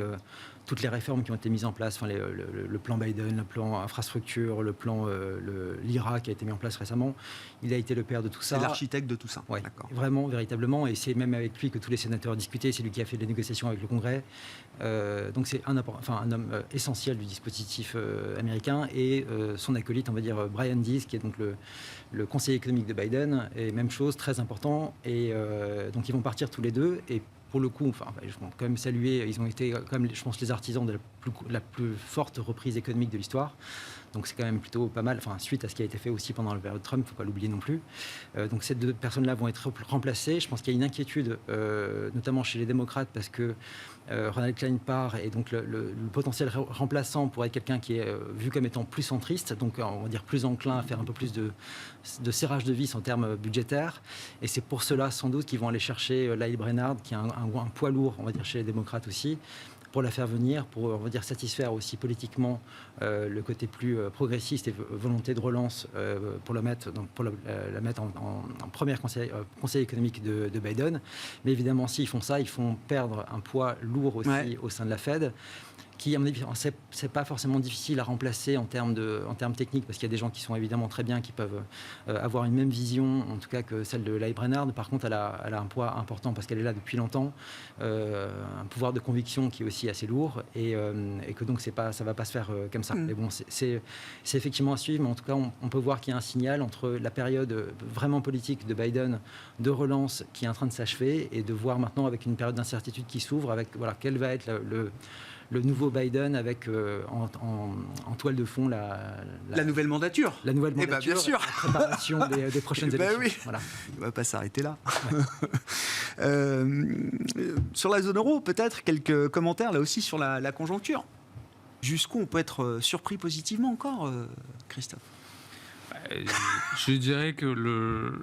toutes les réformes qui ont été mises en place, le plan Biden, le plan infrastructure, le plan l'IRA qui a été mis en place récemment, il a été le père de tout ça. C'est l'architecte de tout ça. Ouais, vraiment, véritablement, et c'est même avec lui que tous les sénateurs discutaient, c'est lui qui a fait les négociations avec le Congrès. Donc c'est un homme essentiel du dispositif américain, et son acolyte, on va dire Brian Deese, qui est donc le conseiller économique de Biden, et même chose, très important, et donc ils vont partir tous les deux, et pour le coup, je vais quand même saluer, ils ont été, quand même, je pense, les artisans de la plus forte reprise économique de l'histoire. Donc c'est quand même plutôt pas mal, suite à ce qui a été fait aussi pendant la période Trump, il ne faut pas l'oublier non plus. Donc ces deux personnes-là vont être remplacées. Je pense qu'il y a une inquiétude, notamment chez les démocrates, parce que Ronald Klein part, et donc le potentiel remplaçant pourrait être quelqu'un qui est vu comme étant plus centriste, donc on va dire plus enclin à faire un peu plus de serrage de vis en termes budgétaires. Et c'est pour cela, sans doute, qu'ils vont aller chercher Lael Brainard, qui est un poids lourd, on va dire, chez les démocrates aussi, pour la faire venir, pour on va dire satisfaire aussi politiquement le côté plus progressiste et volonté de relance pour la mettre en premier conseil économique de Biden. Mais évidemment, s'ils font ça, ils font perdre un poids lourd aussi au sein de la Fed, qui, à mon avis, c'est pas forcément difficile à remplacer en termes techniques, parce qu'il y a des gens qui sont évidemment très bien, qui peuvent avoir une même vision, en tout cas que celle de Lael Brainard. Par contre, elle a un poids important parce qu'elle est là depuis longtemps, un pouvoir de conviction qui est aussi assez lourd, et que donc ça va pas se faire comme ça. Mais bon, c'est effectivement à suivre, mais en tout cas, on peut voir qu'il y a un signal entre la période vraiment politique de Biden, de relance qui est en train de s'achever, et de voir maintenant avec une période d'incertitude qui s'ouvre, avec quel va être le nouveau Biden avec en toile de fond la nouvelle mandature. La nouvelle Eh mandature, ben, bien sûr. la préparation des prochaines élections. Oui. Voilà. On ne va pas s'arrêter là. Sur la zone euro, peut-être quelques commentaires là aussi sur la conjoncture. Jusqu'où on peut être surpris positivement encore, Christophe? Je dirais que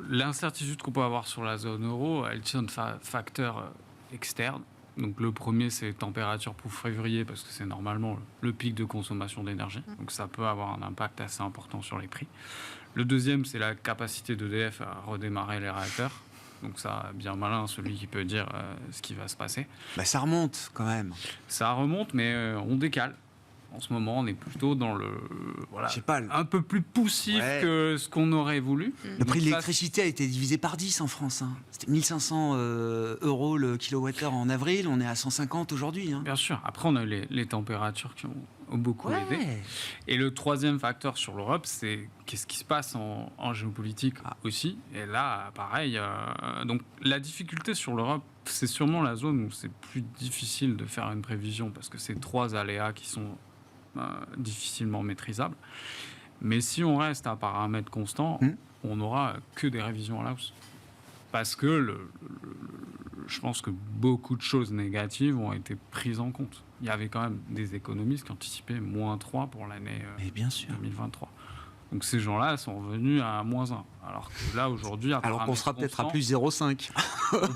l'incertitude qu'on peut avoir sur la zone euro, elle tient de facteurs externes. Donc le premier, c'est température pour février, parce que c'est normalement le pic de consommation d'énergie. Donc ça peut avoir un impact assez important sur les prix. Le deuxième, c'est la capacité d'EDF à redémarrer les réacteurs. Donc ça, bien malin, celui qui peut dire ce qui va se passer. Ça remonte quand même. Ça remonte, mais on décale. En ce moment, on est plutôt dans un peu plus poussif que ce qu'on aurait voulu. Le prix de l'électricité a été divisé par 10 en France. C'était 1500 euros le kilowattheure en avril, on est à 150 aujourd'hui. Bien sûr. Après, on a eu les températures qui ont beaucoup aidé. Et le troisième facteur sur l'Europe, c'est qu'est-ce qui se passe en géopolitique aussi. Et là, pareil. Donc, la difficulté sur l'Europe, c'est sûrement la zone où c'est plus difficile de faire une prévision, parce que c'est 3 aléas qui sont difficilement maîtrisable. Mais si on reste à paramètres constants, on n'aura que des révisions à la hausse. Parce que je pense que beaucoup de choses négatives ont été prises en compte. Il y avait quand même des économistes qui anticipaient -3 pour l'année 2023. Donc ces gens-là sont revenus à -1. Alors que là, aujourd'hui... Alors qu'on sera peut-être à plus 0,5.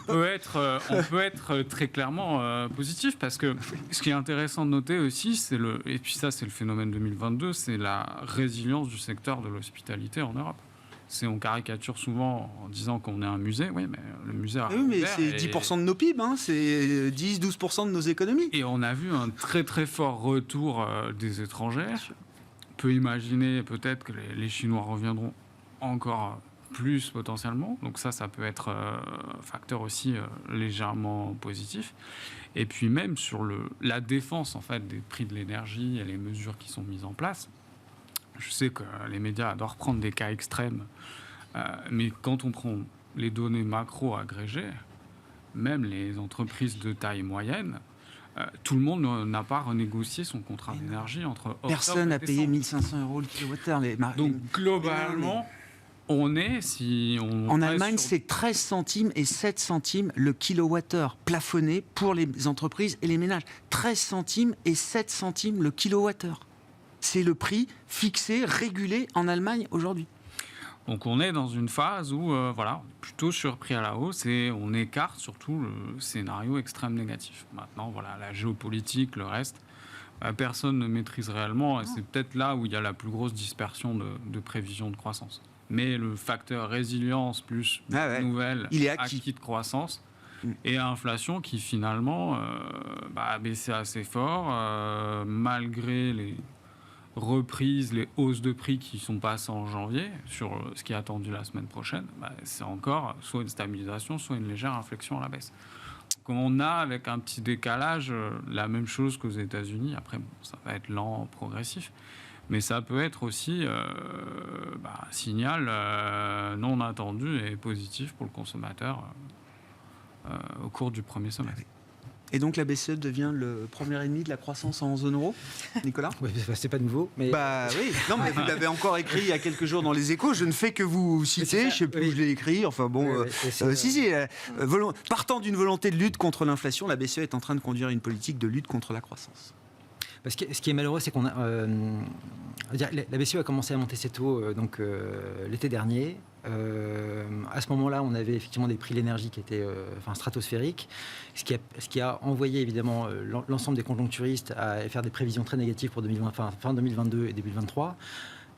on peut être très clairement positif, parce que ce qui est intéressant de noter aussi, et puis ça c'est le phénomène 2022, c'est la résilience du secteur de l'hospitalité en Europe. On caricature souvent en disant qu'on est un musée. Oui, mais le musée... Oui, mais c'est 10% de nos PIB, c'est 10-12% de nos économies. Et on a vu un très très fort retour des étrangers. On peut imaginer peut-être que les Chinois reviendront encore plus potentiellement. Donc ça peut être un facteur aussi légèrement positif. Et puis même sur la défense en fait des prix de l'énergie et les mesures qui sont mises en place. Je sais que les médias adorent prendre des cas extrêmes, mais quand on prend les données macro agrégées, même les entreprises de taille moyenne, tout le monde n'a pas renégocié son contrat d'énergie entre octobre personne n'a payé 1500 euros le kilowattheure. Donc globalement, on est, en Allemagne, c'est 13 centimes et 7 centimes le kilowattheure plafonné pour les entreprises et les ménages. 13 centimes et 7 centimes le kilowattheure. C'est le prix fixé, régulé en Allemagne aujourd'hui. Donc on est dans une phase où, plutôt surpris à la hausse, et on écarte surtout le scénario extrême négatif. Maintenant, la géopolitique, le reste, personne ne maîtrise réellement, et c'est peut-être là où il y a la plus grosse dispersion de prévision de croissance. Mais le facteur résilience plus nouvelle, acquis de croissance, et inflation qui finalement a baissé assez fort, malgré les reprises, les hausses de prix qui sont passées en janvier, sur ce qui est attendu la semaine prochaine, c'est encore soit une stabilisation, soit une légère inflexion à la baisse. Donc on a, avec un petit décalage, la même chose qu'aux États-Unis. Après, ça va être lent, progressif, mais ça peut être aussi un signal non attendu et positif pour le consommateur au cours du premier semestre. Et donc la BCE devient le premier ennemi de la croissance en zone euro, Nicolas? C'est pas nouveau, mais... oui, non, mais vous l'avez encore écrit il y a quelques jours dans les Échos, je ne fais que vous citer, je ne sais plus où je l'ai écrit, enfin bon... partant d'une volonté de lutte contre l'inflation, la BCE est en train de conduire une politique de lutte contre la croissance. Parce que ce qui est malheureux, c'est qu'on a... La BCE a commencé à monter ses taux l'été dernier. À ce moment-là, on avait effectivement des prix de l'énergie qui étaient stratosphériques, ce qui a envoyé évidemment l'ensemble des conjoncturistes à faire des prévisions très négatives pour fin 2022 et début 2023.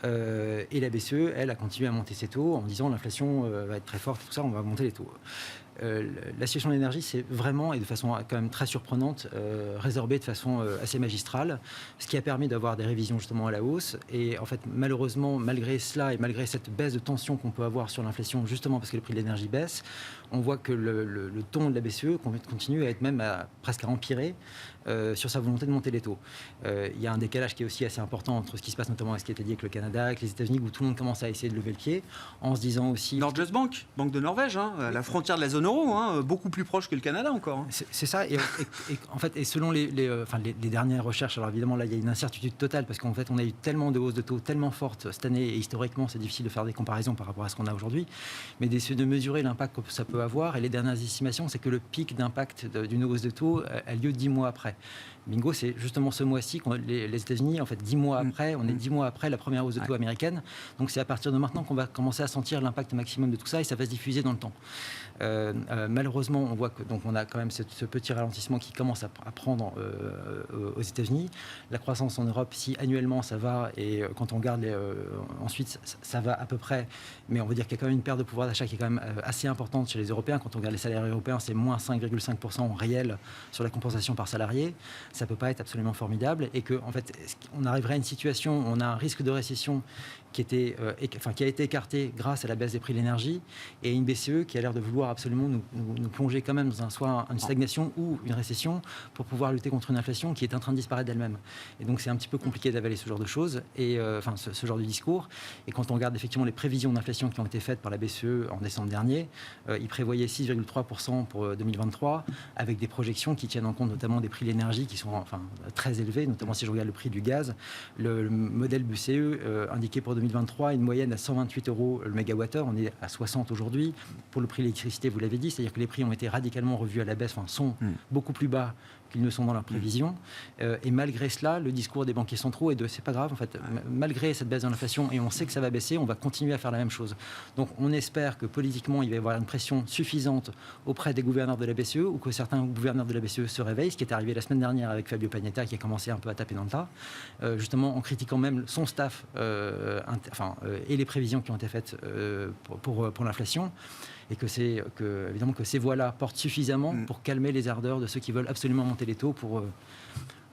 Et la BCE, elle, a continué à monter ses taux en disant l'inflation va être très forte, tout ça, on va monter les taux. La situation de l'énergie, c'est vraiment, et de façon quand même très surprenante, résorbée de façon assez magistrale, ce qui a permis d'avoir des révisions justement à la hausse. Et en fait, malheureusement, malgré cela et malgré cette baisse de tension qu'on peut avoir sur l'inflation, justement parce que le prix de l'énergie baisse, on voit que le ton de la BCE continue à être même presque à empirer sur sa volonté de monter les taux. Il y a un décalage qui est aussi assez important entre ce qui se passe notamment avec ce qui a été dit avec le Canada, avec les États-Unis, où tout le monde commence à essayer de lever le pied, en se disant aussi... Norges Bank, banque de Norvège, à la frontière de la zone euro, beaucoup plus proche que le Canada encore. Hein. C'est ça, et en fait, et selon les dernières recherches, alors évidemment là il y a une incertitude totale, parce qu'en fait on a eu tellement de hausses de taux, tellement fortes cette année, et historiquement c'est difficile de faire des comparaisons par rapport à ce qu'on a aujourd'hui, mais d'essayer de mesurer l'impact que ça peut avoir, et les dernières estimations, c'est que le pic d'impact d'une hausse de taux a lieu 10 mois après. Bingo, c'est justement ce mois-ci, les États-Unis, en fait, 10 mois après, on est 10 mois après la première hausse de taux américaine. Donc c'est à partir de maintenant qu'on va commencer à sentir l'impact maximum de tout ça, et ça va se diffuser dans le temps. Malheureusement, on voit que donc on a quand même ce petit ralentissement qui commence à prendre aux États-Unis. La croissance en Europe, si annuellement ça va, et quand on regarde ensuite, ça va à peu près, mais on va dire qu'il y a quand même une perte de pouvoir d'achat qui est quand même assez importante chez les Européens. Quand on regarde les salaires européens, c'est moins 5,5% réel sur la compensation par salarié. Ça ne peut pas être absolument formidable, et qu'en fait, on arriverait à une situation où on a un risque de récession qui a été écarté grâce à la baisse des prix de l'énergie, et une BCE qui a l'air de vouloir absolument nous plonger quand même dans soit une stagnation ou une récession pour pouvoir lutter contre une inflation qui est en train de disparaître d'elle-même. Et donc c'est un petit peu compliqué d'avaler ce genre de choses, et ce genre de discours. Et quand on regarde effectivement les prévisions d'inflation qui ont été faites par la BCE en décembre dernier, ils prévoyaient 6,3% pour 2023, avec des projections qui tiennent en compte notamment des prix de l'énergie qui sont très élevés, notamment si je regarde le prix du gaz. Le modèle BCE indiquait pour 2023 une moyenne à 128 € le mégawattheure, on est à 60 aujourd'hui. Pour le prix de l'électricité, vous l'avez dit, c'est-à-dire que les prix ont été radicalement revus à la baisse, sont beaucoup plus bas qu'ils ne sont dans leurs prévisions. Et malgré cela, le discours des banquiers centraux est de c'est pas grave, en fait, malgré cette baisse de l'inflation, et on sait que ça va baisser, on va continuer à faire la même chose. Donc on espère que politiquement, il va y avoir une pression suffisante auprès des gouverneurs de la BCE, ou que certains gouverneurs de la BCE se réveillent, ce qui est arrivé la semaine dernière avec Fabio Panetta, qui a commencé un peu à taper dans le tas, justement en critiquant même son staff et les prévisions qui ont été faites pour l'inflation. Et évidemment que ces voix-là portent suffisamment pour calmer les ardeurs de ceux qui veulent absolument monter les taux pour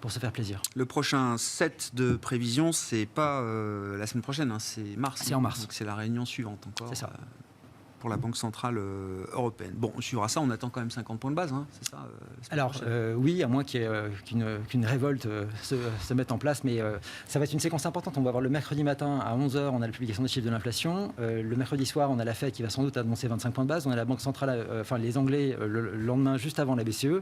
se faire plaisir. Le prochain set de prévisions, c'est pas la semaine prochaine, c'est mars. C'est en mars. Donc c'est la réunion suivante encore. C'est ça. Pour la Banque Centrale Européenne. Bon, on suivra ça, on attend quand même 50 points de base, c'est ça Alors, oui, à moins qu'une révolte se mette en place, mais ça va être une séquence importante. On va avoir le mercredi matin à 11h, on a la publication des chiffres de l'inflation. Le mercredi soir, on a la Fed qui va sans doute annoncer 25 points de base. On a la Banque Centrale, les Anglais, le lendemain, juste avant la BCE.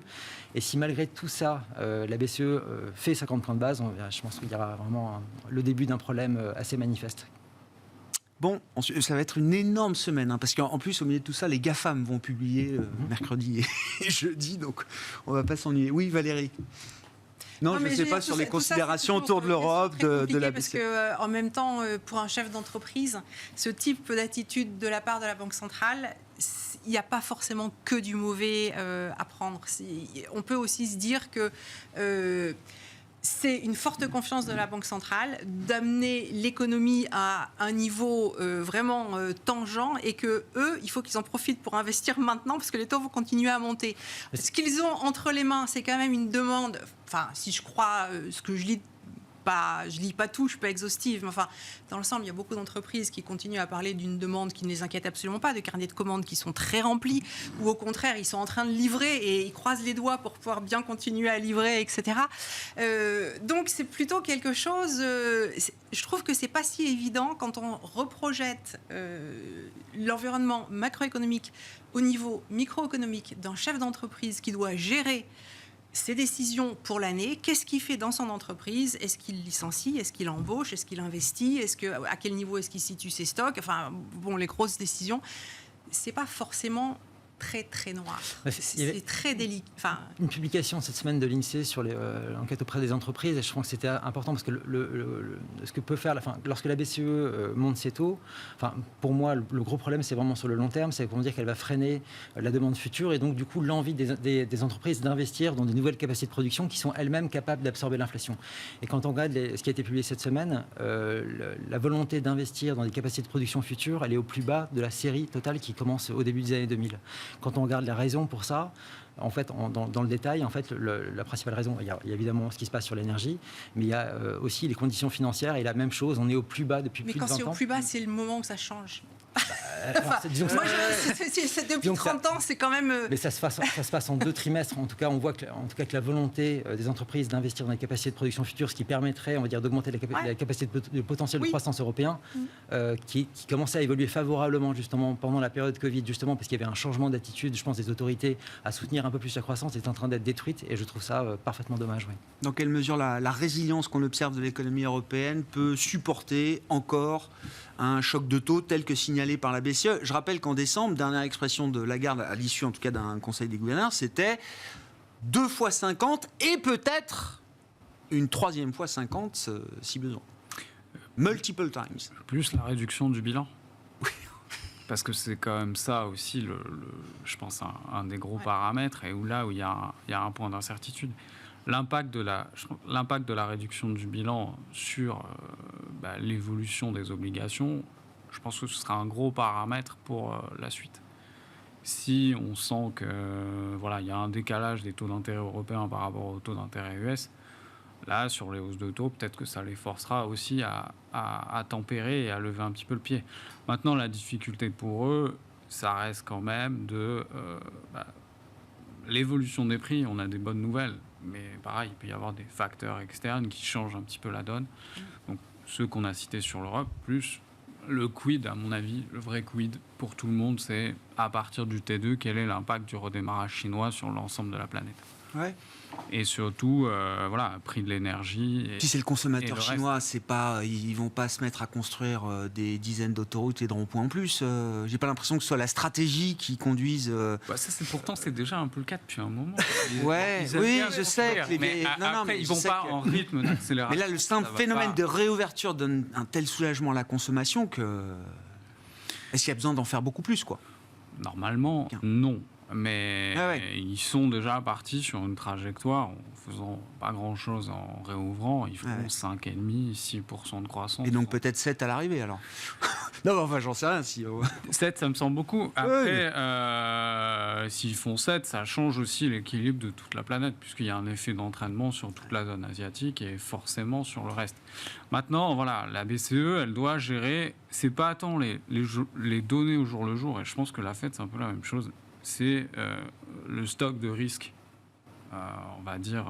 Et si malgré tout ça, la BCE fait 50 points de base, je pense qu'il y aura vraiment le début d'un problème assez manifeste. Bon, ça va être une énorme semaine, parce qu'en plus, au milieu de tout ça, les GAFAM vont publier mercredi et jeudi, donc on ne va pas s'ennuyer. Oui, Valérie ? Non, je ne sais pas sur les considérations autour de l'Europe, de la BCE. Parce qu'en même temps, pour un chef d'entreprise, ce type d'attitude de la part de la Banque centrale, il n'y a pas forcément que du mauvais à prendre. On peut aussi se dire que... c'est une forte confiance de la Banque centrale d'amener l'économie à un niveau vraiment tangent, et que eux, il faut qu'ils en profitent pour investir maintenant parce que les taux vont continuer à monter. Ce qu'ils ont entre les mains, c'est quand même une demande. Enfin, si je crois ce que je lis. Je lis pas tout, je suis pas exhaustive, mais dans l'ensemble, il y a beaucoup d'entreprises qui continuent à parler d'une demande qui ne les inquiète absolument pas, de carnets de commandes qui sont très remplis, ou au contraire, ils sont en train de livrer et ils croisent les doigts pour pouvoir bien continuer à livrer, etc. Donc c'est plutôt quelque chose. Je trouve que c'est pas si évident quand on reprojette l'environnement macroéconomique au niveau microéconomique d'un chef d'entreprise qui doit gérer ses décisions pour l'année. Qu'est-ce qu'il fait dans son entreprise ? Est-ce qu'il licencie ? Est-ce qu'il embauche ? Est-ce qu'il investit ? À quel niveau est-ce qu'il situe ses stocks ? Les grosses décisions, c'est pas forcément très très noir. Il y avait C'est très délicat. Enfin, une publication cette semaine de l'INSEE sur l'enquête auprès des entreprises, et je trouve que c'était important parce que ce que peut faire, lorsque la BCE monte ses taux, pour moi, le gros problème, c'est vraiment sur le long terme, c'est pour me dire qu'elle va freiner la demande future et donc du coup l'envie des entreprises d'investir dans de nouvelles capacités de production qui sont elles-mêmes capables d'absorber l'inflation. Et quand on regarde ce qui a été publié cette semaine, la volonté d'investir dans des capacités de production futures, elle est au plus bas de la série totale qui commence au début des années 2000. Quand on regarde les raisons pour ça, en fait, dans le détail, en fait, la principale raison, il y a évidemment ce qui se passe sur l'énergie, mais il y a aussi les conditions financières et la même chose, on est au plus bas depuis plus de 20 ans. Mais quand c'est au plus bas, c'est le moment où ça change. Moi, depuis 30 ans, c'est quand même... Mais ça se passe en 2 trimestres. En tout cas, on voit que la volonté des entreprises d'investir dans les capacités de production futures, ce qui permettrait, on va dire, d'augmenter la capacité de potentiel de croissance européen, qui commençait à évoluer favorablement justement pendant la période Covid, justement parce qu'il y avait un changement d'attitude, je pense, des autorités à soutenir un peu plus la croissance, est en train d'être détruite, et je trouve ça parfaitement dommage. Oui. Dans quelle mesure la résilience qu'on observe de l'économie européenne peut supporter encore un choc de taux tel que signalé par la BCE? Je rappelle qu'en décembre, dernière expression de Lagarde, à l'issue en tout cas d'un conseil des gouverneurs, c'était 2 fois 50 et peut-être une 3e fois 50 si besoin. Multiple times. Plus la réduction du bilan. Parce que c'est quand même ça aussi, je pense, un des gros paramètres, et où il y a un point d'incertitude. L'impact de la réduction du bilan sur l'évolution des obligations, je pense que ce sera un gros paramètre pour la suite. Si on sent que il y a un décalage des taux d'intérêt européens par rapport aux taux d'intérêt US, là, sur les hausses de taux, peut-être que ça les forcera aussi à tempérer et à lever un petit peu le pied. Maintenant, la difficulté pour eux, ça reste quand même l'évolution des prix. On a des bonnes nouvelles, mais pareil, il peut y avoir des facteurs externes qui changent un petit peu la donne. Donc, ceux qu'on a cités sur l'Europe, plus le quid, à mon avis, le vrai quid pour tout le monde, c'est à partir du T2, quel est l'impact du redémarrage chinois sur l'ensemble de la planète. Ouais. Et surtout, prix de l'énergie. Si c'est le consommateur chinois, ils vont pas se mettre à construire des dizaines d'autoroutes et de ronds-points en plus. J'ai pas l'impression que ce soit la stratégie qui conduise. Pourtant, c'est déjà un peu le cas depuis un moment. Oui, je sais. Mais ils vont pas en rythme d'accélération. Mais là, le simple phénomène de réouverture donne un tel soulagement à la consommation que. Est-ce qu'il y a besoin d'en faire beaucoup plus, quoi? Normalement, non. Mais ils sont déjà partis sur une trajectoire en faisant pas grand-chose en réouvrant. Ils feront 5,5, 6% de croissance. Et donc peut-être 7 à l'arrivée, alors. Non, j'en sais rien. 7, ça me semble beaucoup. Après, s'ils font 7, ça change aussi l'équilibre de toute la planète, puisqu'il y a un effet d'entraînement sur toute la zone asiatique et forcément sur le reste. Maintenant, la BCE, elle doit gérer... C'est pas tant les données au jour le jour, et je pense que la Fed, c'est un peu la même chose. C'est le stock de risque, on va dire,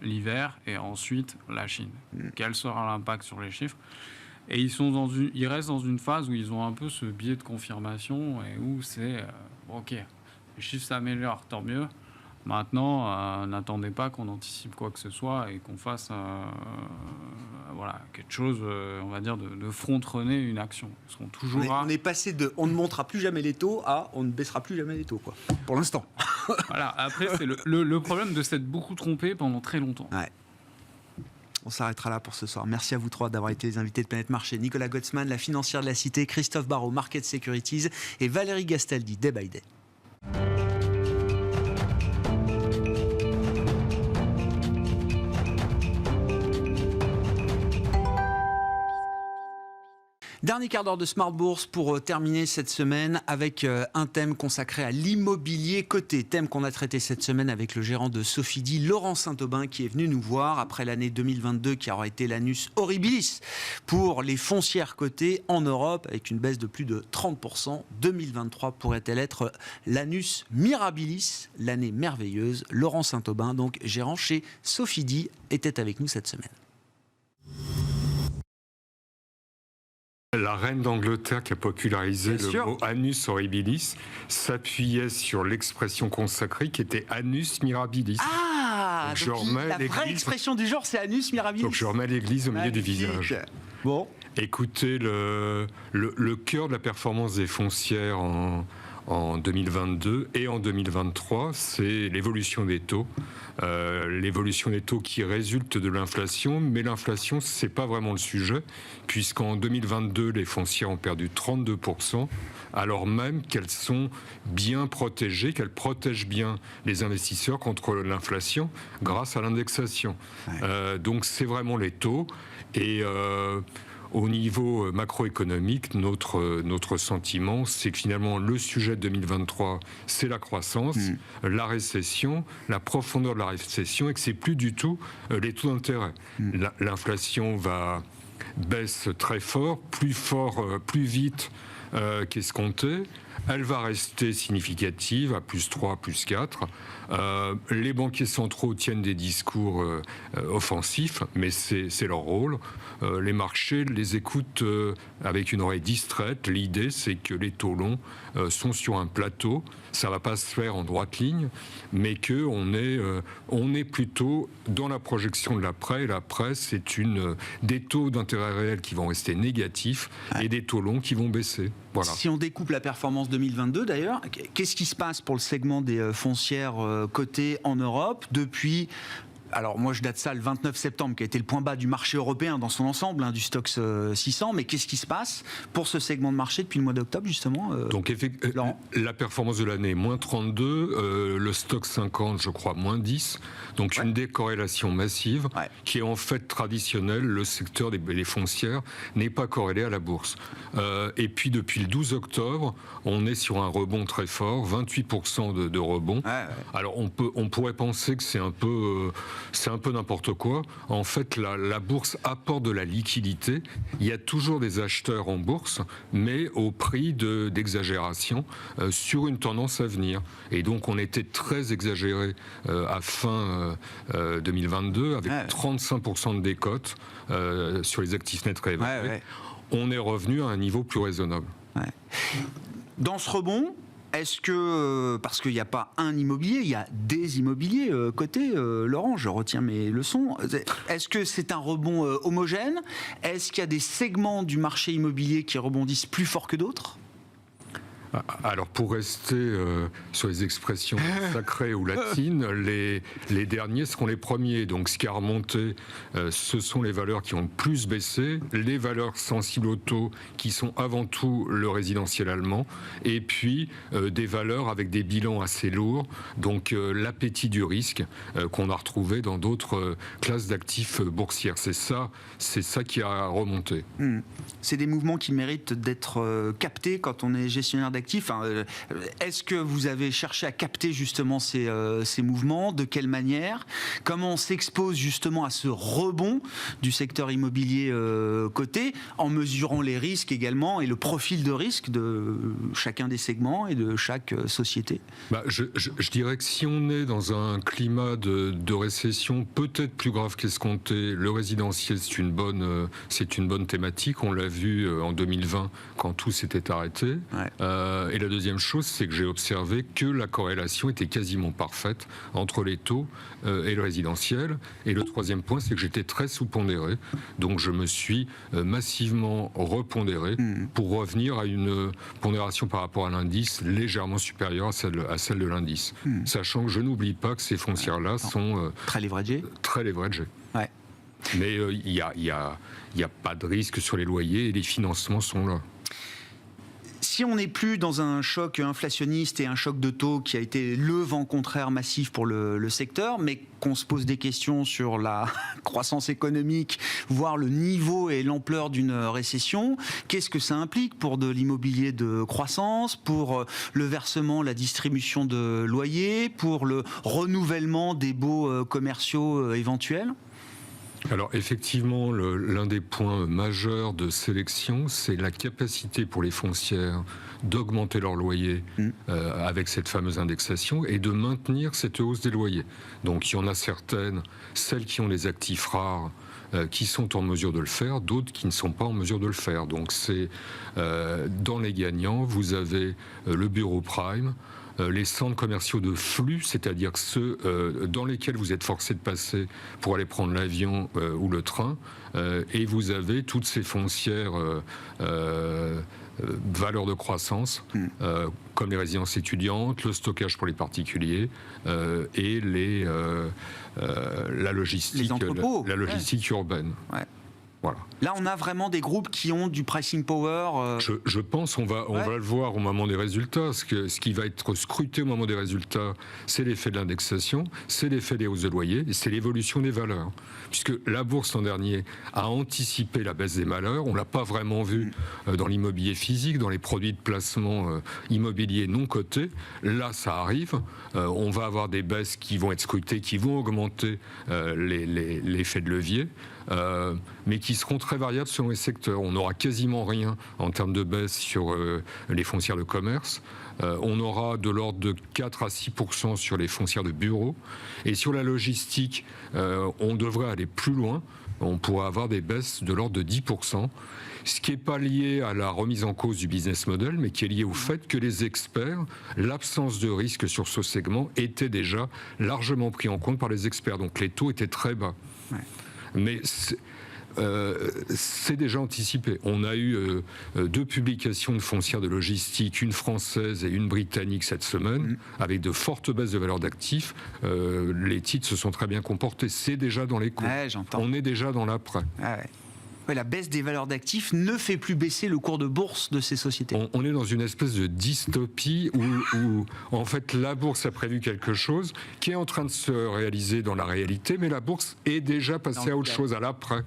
l'hiver, et ensuite la Chine. Quel sera l'impact sur les chiffres? Et ils restent dans une phase où ils ont un peu ce biais de confirmation, et où c'est, OK, les chiffres s'améliorent, tant mieux. Maintenant, n'attendez pas qu'on anticipe quoi que ce soit et qu'on fasse quelque chose, on va dire, de front-runner une action. Parce qu'on on est passé de on ne montera plus jamais les taux à on ne baissera plus jamais les taux, quoi. Pour l'instant. Après, c'est le problème de s'être beaucoup trompé pendant très longtemps. Ouais. On s'arrêtera là pour ce soir. Merci à vous trois d'avoir été les invités de Planète Marché. Nicolas Gottsman, la financière de la Cité, Christophe Barraud, Market Securities, et Valérie Gastaldi, Day by Day. Dernier quart d'heure de Smart Bourse pour terminer cette semaine avec un thème consacré à l'immobilier coté. Thème qu'on a traité cette semaine avec le gérant de Sofidy, Laurent Saint-Aubin, qui est venu nous voir après l'année 2022 qui aura été l'annus horribilis pour les foncières cotées en Europe avec une baisse de plus de 30%. 2023 pourrait-elle être l'annus mirabilis, l'année merveilleuse? Laurent Saint-Aubin, donc gérant chez Sofidy, était avec nous cette semaine. La reine d'Angleterre qui a popularisé le mot annus horribilis s'appuyait sur l'expression consacrée qui était annus mirabilis. Ah, donc la vraie expression du jour, c'est annus mirabilis. Donc je remets l'église au milieu du visage. Bon. Écoutez, le cœur de la performance des foncières en 2022 et en 2023, c'est l'évolution des taux. L'évolution des taux qui résulte de l'inflation, mais l'inflation, c'est pas vraiment le sujet, puisqu'en 2022, les foncières ont perdu 32%, alors même qu'elles sont bien protégées, qu'elles protègent bien les investisseurs contre l'inflation grâce à l'indexation. Ouais. Donc c'est vraiment les taux. Et au niveau macroéconomique, notre sentiment, c'est que finalement le sujet de 2023, c'est la croissance, la récession, la profondeur de la récession, et que c'est plus du tout les taux d'intérêt. L'inflation baisse très fort, plus vite qu'escompté. Elle va rester significative à plus 3, plus 4. Les banquiers centraux tiennent des discours offensifs, mais c'est leur rôle. Les marchés les écoutent avec une oreille distraite. L'idée, c'est que les taux longs sont sur un plateau. Ça ne va pas se faire en droite ligne, mais qu'on est plutôt dans la projection de l'après. Et l'après, c'est des taux d'intérêt réels qui vont rester négatifs et des taux longs qui vont baisser. Voilà. Si on découpe la performance 2022, d'ailleurs, qu'est-ce qui se passe pour le segment des foncières cotées en Europe depuis... Alors moi je date ça le 29 septembre qui a été le point bas du marché européen dans son ensemble, du Stoxx 600, mais qu'est-ce qui se passe pour ce segment de marché depuis le mois d'octobre justement Donc la performance de l'année moins 32, le Stoxx 50 je crois moins 10, donc une décorrélation massive qui est en fait traditionnelle. Le secteur des foncières n'est pas corrélé à la bourse. Et puis depuis le 12 octobre, on est sur un rebond très fort, 28% de rebond. Alors on pourrait penser que c'est un peu n'importe quoi. En fait, la bourse apporte de la liquidité. Il y a toujours des acheteurs en bourse, mais au prix d'exagération sur une tendance à venir. Et donc, on était très exagéré à fin 2022, avec 35% de décote sur les actifs nets réévalués. On est revenu à un niveau plus raisonnable. Dans ce rebond, est-ce que, parce qu'il n'y a pas un immobilier, il y a des immobiliers cotés, Laurent, je retiens mes leçons, est-ce que c'est un rebond homogène? Est-ce qu'il y a des segments du marché immobilier qui rebondissent plus fort que d'autres? Alors pour rester sur les expressions sacrées ou latines, les derniers seront les premiers. Donc ce qui a remonté, ce sont les valeurs qui ont le plus baissé, les valeurs sensibles au taux qui sont avant tout le résidentiel allemand, et puis des valeurs avec des bilans assez lourds, donc l'appétit du risque qu'on a retrouvé dans d'autres classes d'actifs boursières. C'est ça qui a remonté. C'est des mouvements qui méritent d'être captés quand on est gestionnaire d'actifs. Est-ce que vous avez cherché à capter justement ces mouvements? De quelle manière? Comment on s'expose justement à ce rebond du secteur immobilier coté, en mesurant les risques également et le profil de risque de chacun des segments et de chaque société? Je dirais que si on est dans un climat de récession peut-être plus grave qu'escompté, le résidentiel c'est une bonne thématique. On l'a vu en 2020 quand tout s'était arrêté. Et la deuxième chose, c'est que j'ai observé que la corrélation était quasiment parfaite entre les taux et le résidentiel. Et le troisième point, c'est que j'étais très sous-pondéré. Donc je me suis massivement repondéré pour revenir à une pondération par rapport à l'indice légèrement supérieure à celle de l'indice. Sachant que je n'oublie pas que ces foncières-là sont très leveragées. Mais il y a pas de risque sur les loyers et les financements sont là. Si on n'est plus dans un choc inflationniste et un choc de taux qui a été le vent contraire massif pour le secteur, mais qu'on se pose des questions sur la croissance économique, voire le niveau et l'ampleur d'une récession, qu'est-ce que ça implique pour de l'immobilier de croissance, pour le versement, la distribution de loyers, pour le renouvellement des baux commerciaux éventuels ? Alors effectivement, l'un des points majeurs de sélection, c'est la capacité pour les foncières d'augmenter leur loyer avec cette fameuse indexation et de maintenir cette hausse des loyers. Donc il y en a certaines, celles qui ont les actifs rares, qui sont en mesure de le faire, d'autres qui ne sont pas en mesure de le faire. Donc c'est dans les gagnants, vous avez le bureau prime, les centres commerciaux de flux, c'est-à-dire ceux dans lesquels vous êtes forcé de passer pour aller prendre l'avion ou le train, et vous avez toutes ces foncières valeurs de croissance, comme les résidences étudiantes, le stockage pour les particuliers et la logistique, les entrepôts. la logistique urbaine. Ouais. Voilà. Là, on a vraiment des groupes qui ont du pricing power. Je pense on va le voir au moment des résultats. Ce qui va être scruté au moment des résultats, c'est l'effet de l'indexation, c'est l'effet des hausses de loyer et c'est l'évolution des valeurs. Puisque la bourse l'an dernier a anticipé la baisse des valeurs, on ne l'a pas vraiment vu dans l'immobilier physique, dans les produits de placement immobilier non cotés. Là, ça arrive. On va avoir des baisses qui vont être scrutées, qui vont augmenter l'effet de levier. Mais qui seront très variables selon les secteurs. On n'aura quasiment rien en termes de baisse sur les foncières de commerce. On aura de l'ordre de 4 à 6% sur les foncières de bureaux. Et sur la logistique, on devrait aller plus loin. On pourra avoir des baisses de l'ordre de 10%. Ce qui n'est pas lié à la remise en cause du business model, mais qui est lié au fait que les experts, l'absence de risque sur ce segment était déjà largement pris en compte par les experts. Donc les taux étaient très bas. Ouais. Mais c'est déjà anticipé. On a eu 2 publications de foncières de logistique, une française et une britannique cette semaine, avec de fortes baisses de valeur d'actifs. Les titres se sont très bien comportés. C'est déjà dans les cours. Ouais, on est déjà dans l'après. Ah ouais. Ouais, la baisse des valeurs d'actifs ne fait plus baisser le cours de bourse de ces sociétés. On est dans une espèce de dystopie où en fait la bourse a prévu quelque chose qui est en train de se réaliser dans la réalité, mais la bourse est déjà passée à autre chose, à l'après.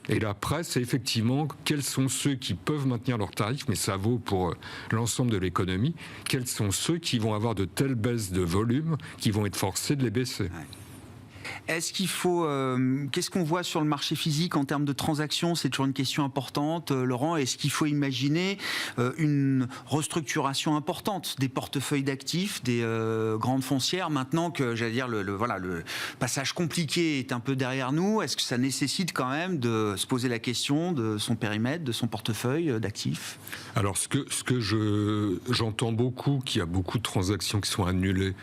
Et l'après, c'est effectivement quels sont ceux qui peuvent maintenir leurs tarifs, mais ça vaut pour l'ensemble de l'économie, quels sont ceux qui vont avoir de telles baisses de volume qui vont être forcés de les baisser. Ouais. Est-ce qu'il faut... qu'est-ce qu'on voit sur le marché physique en termes de transactions? C'est toujours une question importante, Laurent. Est-ce qu'il faut imaginer une restructuration importante des portefeuilles d'actifs, des grandes foncières, maintenant que, j'allais dire, le passage compliqué est un peu derrière nous? Est-ce que ça nécessite quand même de se poser la question de son périmètre, de son portefeuille d'actifs? Alors, ce que j'entends beaucoup, qu'il y a beaucoup de transactions qui sont annulées,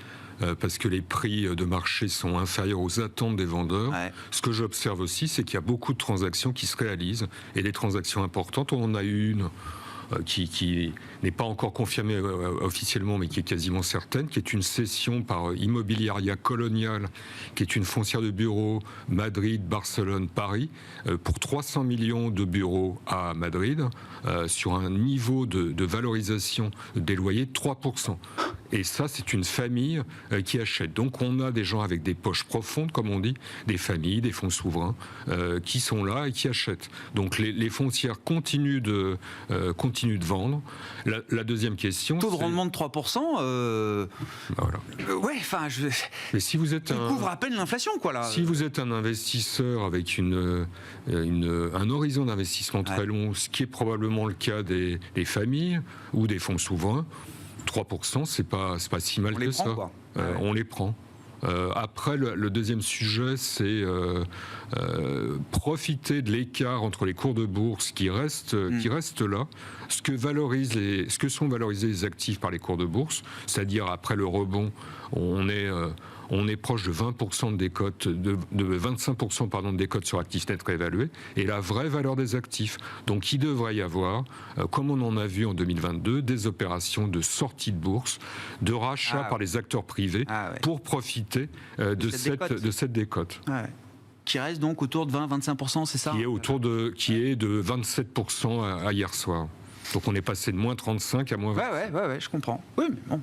parce que les prix de marché sont inférieurs aux attentes des vendeurs. Ouais. Ce que j'observe aussi, c'est qu'il y a beaucoup de transactions qui se réalisent, et des transactions importantes. On en a eu une qui n'est pas encore confirmée officiellement, mais qui est quasiment certaine, qui est une cession par Immobiliaria Colonial, qui est une foncière de bureaux Madrid, Barcelone, Paris, pour 300 millions de bureaux à Madrid, sur un niveau de valorisation des loyers de 3%. Et ça, c'est une famille qui achète. Donc on a des gens avec des poches profondes, comme on dit, des familles, des fonds souverains, qui sont là et qui achètent. Donc les foncières continuent de vendre. La deuxième question... Taux de rendement de 3%, voilà. Ouais, enfin... Mais si vous êtes on couvre à peine l'inflation, quoi, là. Si vous êtes un investisseur avec un horizon d'investissement très long, ce qui est probablement le cas des familles ou des fonds souverains, 3%, c'est pas si mal que ça. On les prend. Après, le deuxième sujet, c'est profiter de l'écart entre les cours de bourse qui reste là, ce que sont valorisés les actifs par les cours de bourse, c'est-à-dire après le rebond, on est proche de 20% de décote, de 25% pardon, de décote sur actifs nets réévalués, et la vraie valeur des actifs. Donc il devrait y avoir, comme on en a vu en 2022, des opérations de sortie de bourse, de rachat par les acteurs privés pour profiter de cette décote. Qui reste donc autour de 20-25%, c'est ça? Qui est de 27% à hier soir. Donc on est passé de moins 35 à moins 20. Ouais, je comprends. Oui, mais bon,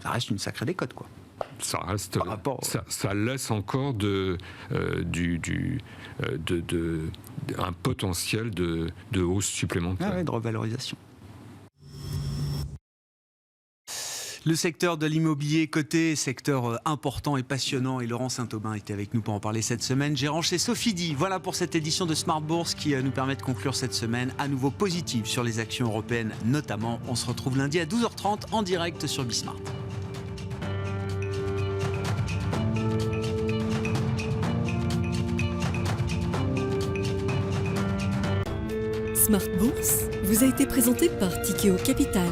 ça reste une sacrée décote, quoi. Ça reste, ça laisse encore un potentiel de hausse supplémentaire. De revalorisation. Le secteur de l'immobilier coté, secteur important et passionnant, et Laurent Saint-Aubin était avec nous pour en parler cette semaine, gérant chez Sofidy. Voilà pour cette édition de Smart Bourse qui nous permet de conclure cette semaine à nouveau positive sur les actions européennes notamment. On se retrouve lundi à 12h30 en direct sur Bismart. Smart Bourse vous a été présenté par Tikeo Capital.